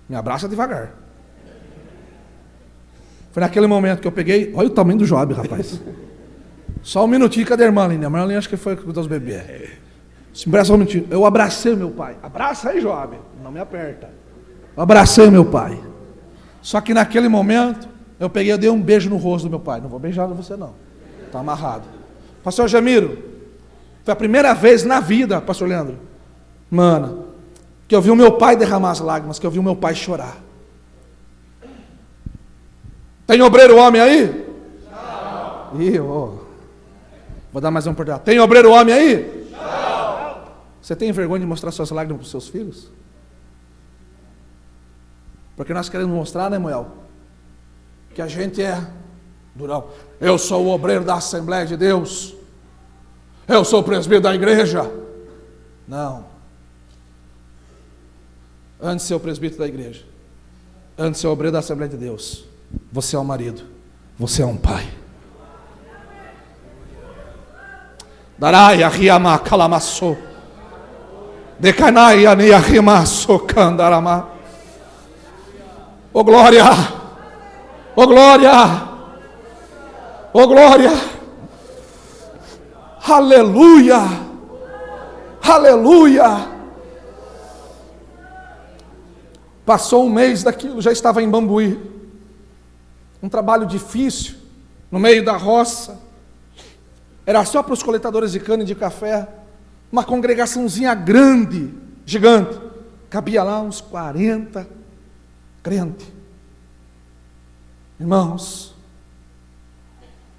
me abraça devagar. Foi naquele momento que eu peguei, olha o tamanho do Joab, rapaz. Só um minutinho, cadê a irmã Aline? A irmã Aline acho que foi cuidar dos bebês. Se me só um minutinho. Eu abracei meu pai. Abraça aí, Joab, não me aperta. Eu abracei meu pai. Só que naquele momento, eu peguei, eu dei um beijo no rosto do meu pai. Não vou beijar você não, está amarrado. Pastor Jamiro, foi a primeira vez na vida, pastor Leandro, mano, que eu vi o meu pai derramar as lágrimas, que eu vi o meu pai chorar. Tem obreiro homem aí? Não. Ih, vou dar mais uma oportunidade. Tem obreiro homem aí? Não. Você tem vergonha de mostrar suas lágrimas para os seus filhos? Porque nós queremos mostrar, né, Moel, que a gente é durão. Eu sou o obreiro da Assembleia de Deus. Eu sou o presbítero da igreja. Não. Antes de ser o presbítero da igreja, antes de ser o obreiro da Assembleia de Deus, você é um marido, você é um pai. Darai arriama calamasso. Decanai ani arrimasso candarama. Oh glória! Oh glória! Oh glória! Aleluia! Aleluia! Passou um mês daquilo, já estava em Bambuí. Um trabalho difícil, no meio da roça. Era só para os coletadores de cana e de café. Uma congregaçãozinha grande, gigante. Cabia lá uns 40 crentes. Irmãos,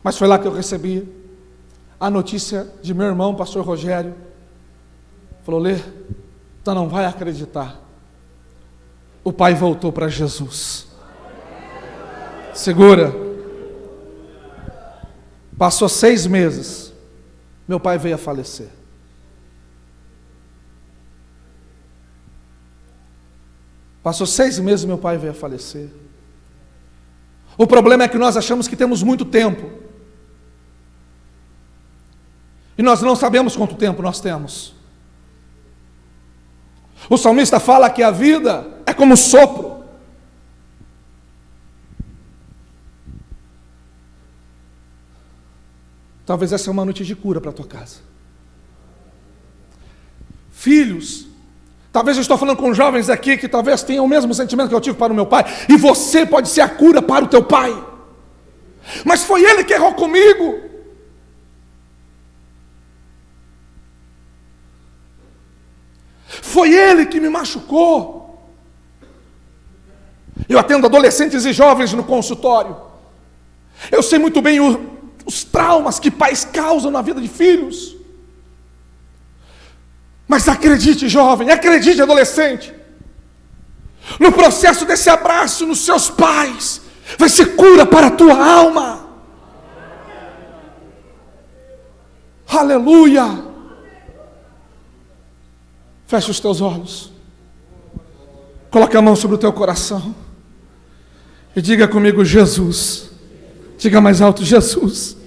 mas foi lá que eu recebi a notícia de meu irmão, pastor Rogério. Falou, Lê, tu não vai acreditar. O pai voltou para Jesus. Segura. Passou 6 meses. Meu pai veio a falecer. Passou 6 meses, meu pai veio a falecer. O problema é que nós achamos que temos muito tempo. E nós não sabemos quanto tempo nós temos. O salmista fala que a vida é como um sopro. Talvez essa é uma noite de cura para a tua casa. Filhos, talvez eu estou falando com jovens aqui que talvez tenham o mesmo sentimento que eu tive para o meu pai, e você pode ser a cura para o teu pai. Mas foi ele que errou comigo. Foi ele que me machucou. Eu atendo adolescentes e jovens no consultório. Eu sei muito bem os traumas que pais causam na vida de filhos. Mas acredite, jovem, acredite, adolescente, no processo desse abraço nos seus pais, vai ser cura para a tua alma. Aleluia. Feche os teus olhos. Coloque a mão sobre o teu coração. E diga comigo, Jesus. Diga mais alto, Jesus.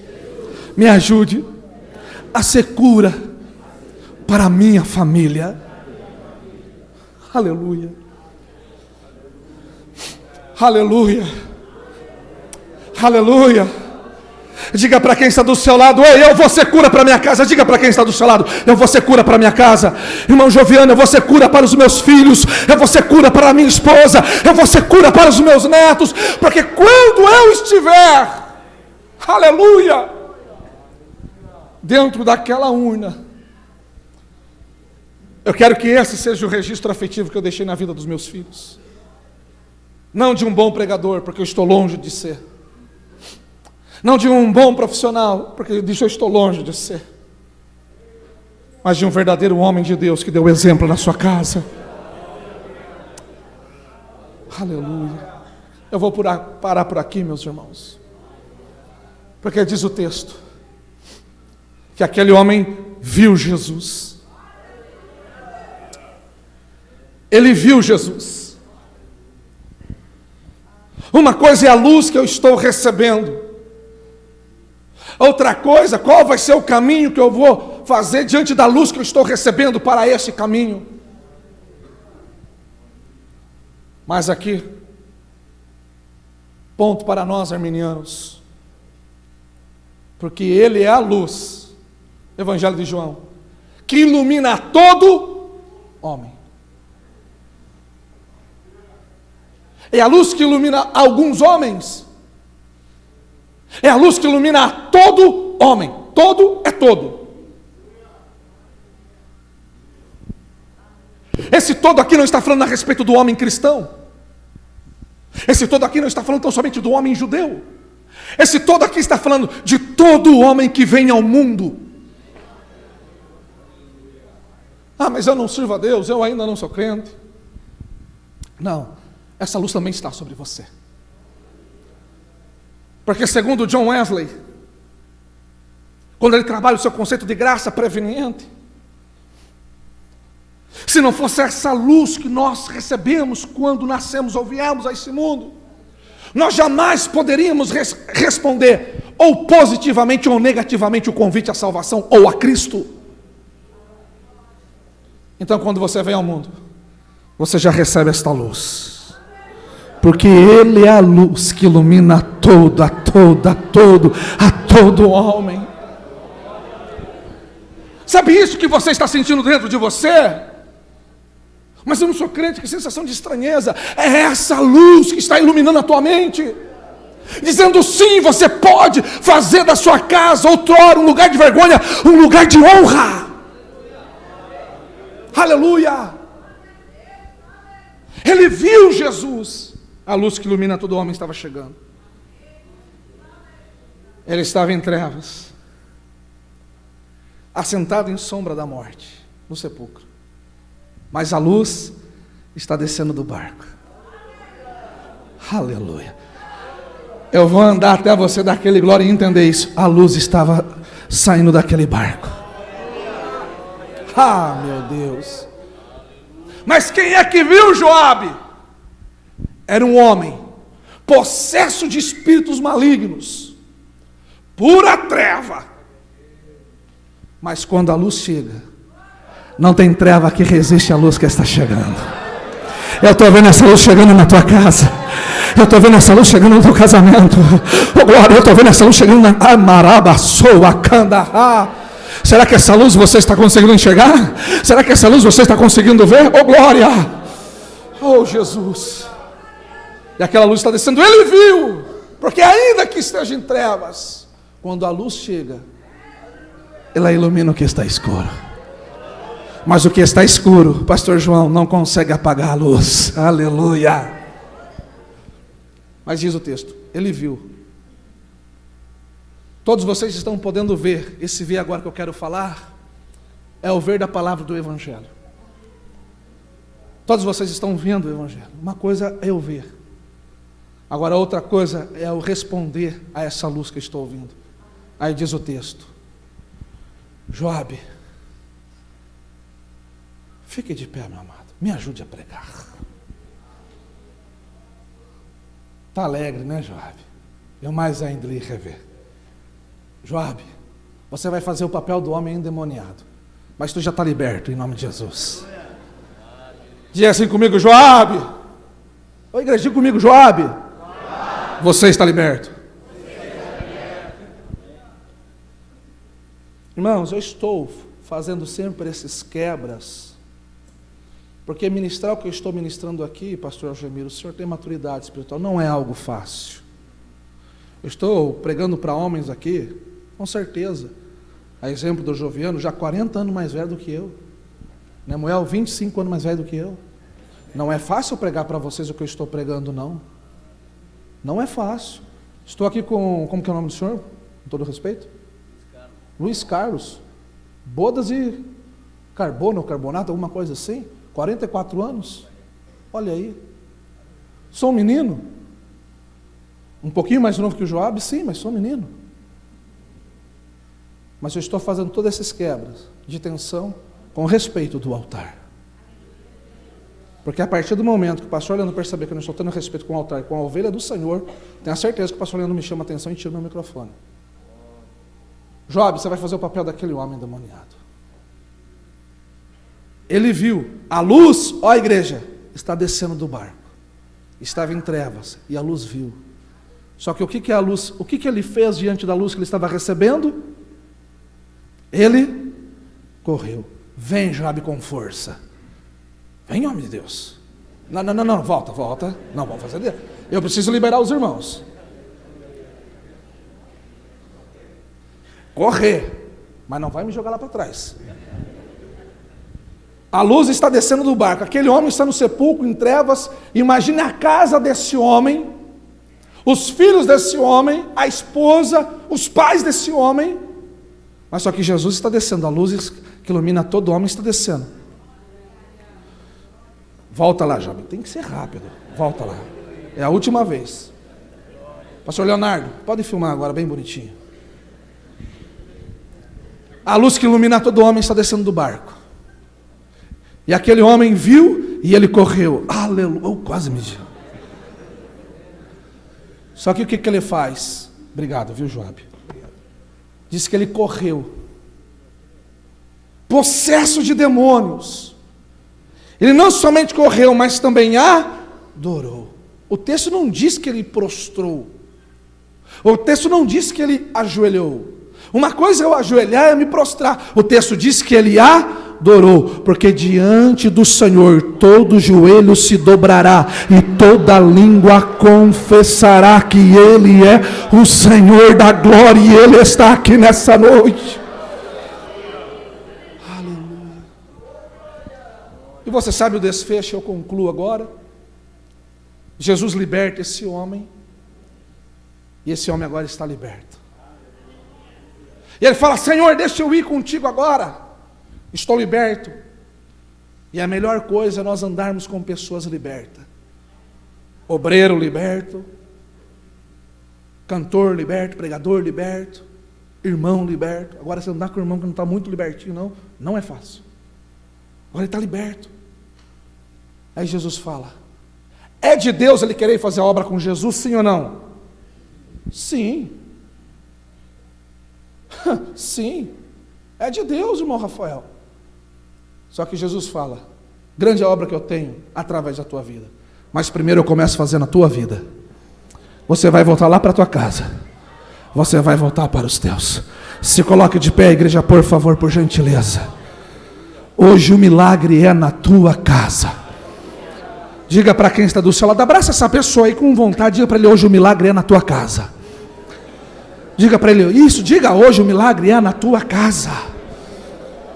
Me ajude a ser cura para a minha família. Aleluia. Aleluia. Aleluia. Diga para quem está do seu lado, ei, eu vou ser cura para minha casa. Diga para quem está do seu lado, eu vou ser cura para minha casa. Irmão Joviano, eu vou ser cura para os meus filhos. Eu vou ser cura para a minha esposa. Eu vou ser cura para os meus netos. Porque quando eu estiver, aleluia, dentro daquela urna, eu quero que esse seja o registro afetivo que eu deixei na vida dos meus filhos. Não de um bom pregador, porque eu estou longe de ser. Não de um bom profissional, porque ele disse: eu estou longe de ser. Mas de um verdadeiro homem de Deus que deu exemplo na sua casa. Aleluia. Eu vou parar por aqui, meus irmãos. Porque diz o texto que aquele homem viu Jesus. Ele viu Jesus. Uma coisa é a luz que eu estou recebendo. Outra coisa, qual vai ser o caminho que eu vou fazer diante da luz que eu estou recebendo para esse caminho? Mas aqui, ponto para nós arminianos, porque ele é a luz, Evangelho de João, que ilumina todo homem. É a luz que ilumina alguns homens. É a luz que ilumina a todo homem. Todo é todo. Esse todo aqui não está falando a respeito do homem cristão. Esse todo aqui não está falando tão somente do homem judeu. Esse todo aqui está falando de todo homem que vem ao mundo. Ah, mas eu não sirvo a Deus, eu ainda não sou crente. Não, essa luz também está sobre você. Porque segundo John Wesley, quando ele trabalha o seu conceito de graça preveniente, se não fosse essa luz que nós recebemos quando nascemos ou viemos a esse mundo, nós jamais poderíamos responder ou positivamente ou negativamente o convite à salvação ou a Cristo. Então quando você vem ao mundo, você já recebe esta luz. Porque Ele é a luz que ilumina a todo homem. Sabe isso que você está sentindo dentro de você? Mas eu não sou crente, que sensação de estranheza. É essa luz que está iluminando a tua mente, dizendo sim, você pode fazer da sua casa outrora um lugar de vergonha, um lugar de honra. Aleluia. Ele viu Jesus. A luz que ilumina todo homem estava chegando. Ele estava em trevas, assentado em sombra da morte, no sepulcro. Mas a luz está descendo do barco. Aleluia. Eu vou andar até você dar aquele glória e entender isso. A luz estava saindo daquele barco. Ah, meu Deus. Mas quem é que viu Joabe? Era um homem possesso de espíritos malignos, pura treva. Mas quando a luz chega, não tem treva que resiste à luz que está chegando. Eu estou vendo essa luz chegando na tua casa. Eu estou vendo essa luz chegando no teu casamento. Oh glória, eu estou vendo essa luz chegando na Amarabaçoa, Candará. Será que essa luz você está conseguindo enxergar? Será que essa luz você está conseguindo ver? Oh glória. Oh Jesus. E aquela luz está descendo, ele viu, porque ainda que esteja em trevas, quando a luz chega, ela ilumina o que está escuro. Mas o que está escuro, pastor João, não consegue apagar a luz. Aleluia. Mas diz o texto, ele viu. Todos vocês estão podendo ver, esse ver agora que eu quero falar, é o ver da palavra do Evangelho. Todos vocês estão vendo o Evangelho. Uma coisa é eu ver. Agora outra coisa é eu responder a essa luz que eu estou ouvindo. Aí diz o texto: Joabe, fique de pé, meu amado, me ajude a pregar. Está alegre, né, Joabe? Eu mais ainda lhe rever. Joabe, você vai fazer o papel do homem endemoniado, mas tu já está liberto em nome de Jesus. Diga assim comigo, Joabe. Ô igreja, diga comigo, Joabe. Você está liberto. Irmãos, eu estou fazendo sempre esses quebras, porque ministrar o que eu estou ministrando aqui, pastor Algemiro, o senhor tem maturidade espiritual, não é algo fácil. Eu estou pregando para homens aqui, com certeza, a exemplo do Joviano, já 40 anos mais velho do que eu, Nemuel 25 anos mais velho do que eu. Não é fácil pregar para vocês o que eu estou pregando, não. Não é fácil. Estou aqui com, como que é o nome do senhor? Com todo respeito? Luiz Carlos. Bodas e carbono ou carbonato, alguma coisa assim. 44 anos. Olha aí. Sou um menino. Um pouquinho mais novo que o Joabe, sim, mas sou um menino. Mas eu estou fazendo todas essas quebras de tensão com respeito do altar. Porque a partir do momento que o pastor Leandro perceber que eu não estou tendo respeito com o altar, com a ovelha do Senhor, tenho a certeza que o pastor Leandro me chama a atenção e tira meu microfone. Job, você vai fazer o papel daquele homem endemoniado. Ele viu a luz, ó igreja, está descendo do barco. Estava em trevas e a luz viu. Só que o que é a luz? O que ele fez diante da luz que ele estava recebendo? Ele correu. Vem, Job, com força. Vem, homem de Deus. Não, volta. Não, vamos fazer. Eu preciso liberar os irmãos. Correr. Mas não vai me jogar lá para trás. A luz está descendo do barco. Aquele homem está no sepulcro, em trevas. Imagine a casa desse homem, os filhos desse homem, a esposa, os pais desse homem. Mas só que Jesus está descendo. A luz que ilumina todo homem está descendo. Volta lá, jovem. Tem que ser rápido. Volta lá. É a última vez. Pastor Leonardo, pode filmar agora, bem bonitinho. A luz que ilumina todo homem está descendo do barco. E aquele homem viu e ele correu. Aleluia. Oh, quase me deu. Só que o que ele faz? Obrigado, viu, Joab? Diz que ele correu. Possesso de demônios. Ele não somente correu, mas também adorou. O texto não diz que ele prostrou. O texto não diz que ele ajoelhou. Uma coisa é eu ajoelhar e me prostrar. O texto diz que ele adorou. Porque diante do Senhor todo joelho se dobrará e toda língua confessará que Ele é o Senhor da glória e Ele está aqui nessa noite. E você sabe o desfecho, eu concluo agora. Jesus liberta esse homem. E esse homem agora está liberto. E ele fala: Senhor, deixa eu ir contigo agora. Estou liberto. E a melhor coisa é nós andarmos com pessoas libertas. Obreiro liberto. Cantor liberto, pregador liberto. Irmão liberto. Agora você andar com o irmão que não está muito libertinho, não é fácil. Agora ele está liberto. Aí Jesus fala: é de Deus ele querer fazer a obra com Jesus, sim ou não? Sim. Sim. É de Deus, irmão Rafael. Só que Jesus fala: grande é a obra que eu tenho através da tua vida. Mas primeiro eu começo fazendo a tua vida. Você vai voltar lá para a tua casa. Você vai voltar para os teus. Se coloque de pé, igreja, por favor, por gentileza. Hoje o milagre é na tua casa. Diga para quem está do seu lado, abraça essa pessoa aí com vontade, diga para ele: hoje o milagre é na tua casa. Diga para ele isso, diga: hoje o milagre é na tua casa.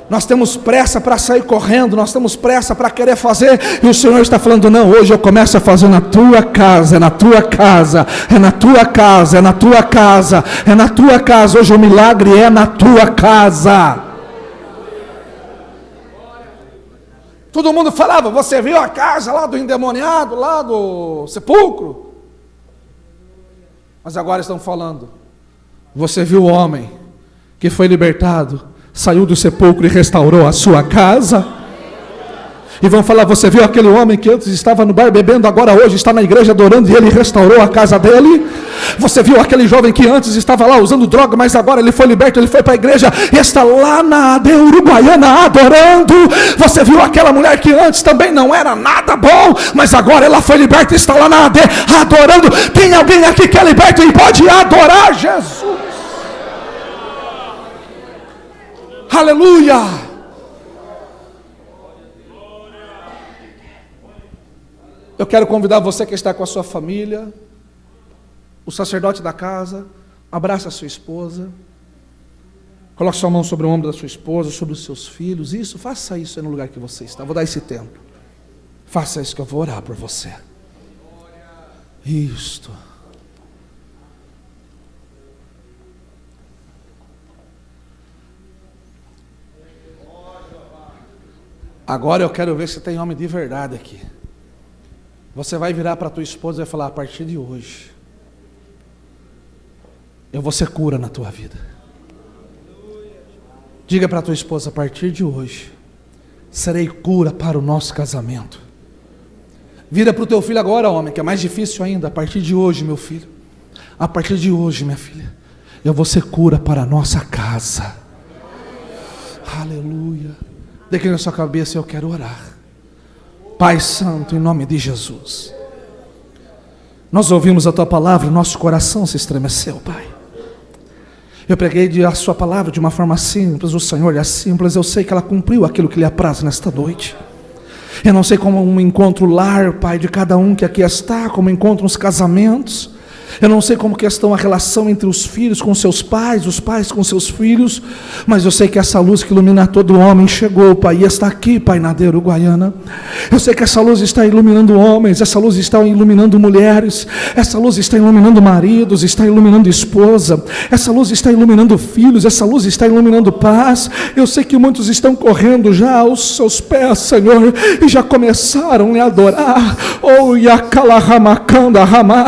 Nós temos pressa para sair correndo, nós temos pressa para querer fazer, e o Senhor está falando: não, hoje eu começo a fazer na tua casa, é na tua casa, é na tua casa, é na tua casa, é na tua casa, hoje o milagre é na tua casa. Todo mundo falava: você viu a casa lá do endemoniado, lá do sepulcro? Mas agora estão falando: você viu o homem que foi libertado, saiu do sepulcro e restaurou a sua casa? E vão falar: você viu aquele homem que antes estava no bar bebendo, agora hoje está na igreja adorando e ele restaurou a casa dele? Você viu aquele jovem que antes estava lá usando droga, mas agora ele foi liberto, ele foi para a igreja e está lá na AD Uruguaiana adorando? Você viu aquela mulher que antes também não era nada bom, mas agora ela foi liberta e está lá na AD adorando? Tem alguém aqui que é liberto e pode adorar Jesus? Aleluia! Eu quero convidar você que está com a sua família, o sacerdote da casa, abraça a sua esposa, coloque sua mão sobre o ombro da sua esposa, sobre os seus filhos. Isso, faça isso aí no lugar que você está. Vou dar esse tempo. Faça isso que eu vou orar por você. Isto. Agora eu quero ver se tem homem de verdade aqui. Você vai virar para a tua esposa e vai falar: a partir de hoje, eu vou ser cura na tua vida. Diga para a tua esposa: a partir de hoje, serei cura para o nosso casamento. Vira para o teu filho agora, homem, que é mais difícil ainda. A partir de hoje, meu filho, a partir de hoje, minha filha, eu vou ser cura para a nossa casa. Aleluia. Declina na sua cabeça: eu quero orar. Pai Santo, em nome de Jesus, nós ouvimos a Tua palavra, nosso coração se estremeceu, Pai. Eu preguei a Sua palavra de uma forma simples, o Senhor é simples, eu sei que ela cumpriu aquilo que lhe apraz nesta noite. Eu não sei como um encontro lar, Pai, de cada um que aqui está, como encontram os casamentos. Eu não sei como que está a relação entre os filhos com seus pais, os pais com seus filhos, mas eu sei que essa luz que ilumina todo homem chegou, Pai, e está aqui, Pai, na Uruguaiana. Eu sei que essa luz está iluminando homens, essa luz está iluminando mulheres, essa luz está iluminando maridos, está iluminando esposa, essa luz está iluminando filhos, essa luz está iluminando paz. Eu sei que muitos estão correndo já aos seus pés, Senhor, e já começaram a adorar. Oh, Yakalahamakanda Ramá,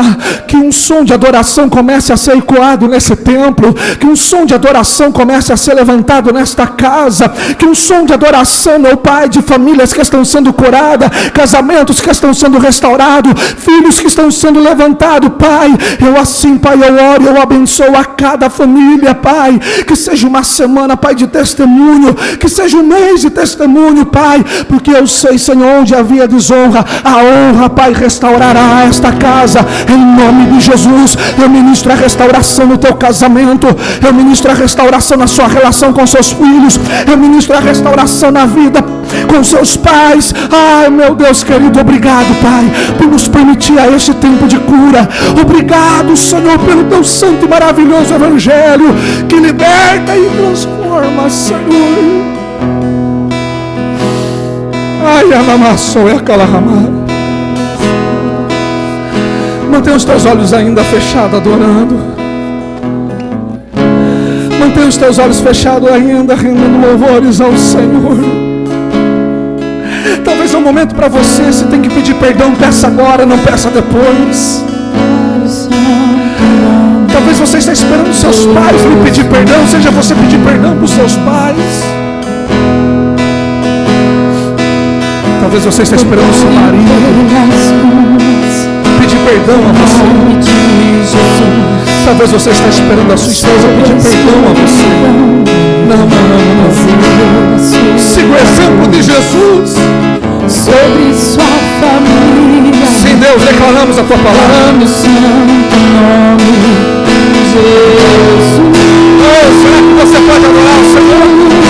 que um som de adoração comece a ser ecoado nesse templo, que um som de adoração comece a ser levantado nesta casa, que um som de adoração, meu Pai, de famílias que estão sendo curadas, casamentos que estão sendo restaurados, filhos que estão sendo levantados, Pai. Eu assim, Pai, eu oro, eu abençoo a cada família, Pai, que seja uma semana, Pai, de testemunho, que seja um mês de testemunho, Pai, porque eu sei, Senhor, onde havia desonra, a honra, Pai, restaurará esta casa, em nome de Jesus. Eu ministro a restauração no teu casamento, eu ministro a restauração na sua relação com seus filhos, eu ministro a restauração na vida com seus pais. Ai, meu Deus querido, obrigado, Pai, por nos permitir a este tempo de cura. Obrigado, Senhor, pelo teu santo e maravilhoso evangelho que liberta e transforma, Senhor. Ai, alamaçou é aquela ramada. Mantenha os teus olhos ainda fechados, adorando. Mantenha os teus olhos fechados ainda, rendendo louvores ao Senhor. Talvez é um momento para você, se tem que pedir perdão, peça agora, não peça depois. Talvez você esteja esperando os seus pais lhe pedir perdão, seja você pedir perdão para os seus pais. Talvez você esteja esperando o seu marido pedir perdão a você. Talvez você esteja esperando a sua esposa pedir perdão a você. Não. Siga o exemplo de Jesus. Sobre sua família. Sim, Deus, declaramos a tua palavra. No santo nome de Jesus. Oh, será que você pode adorar o Senhor?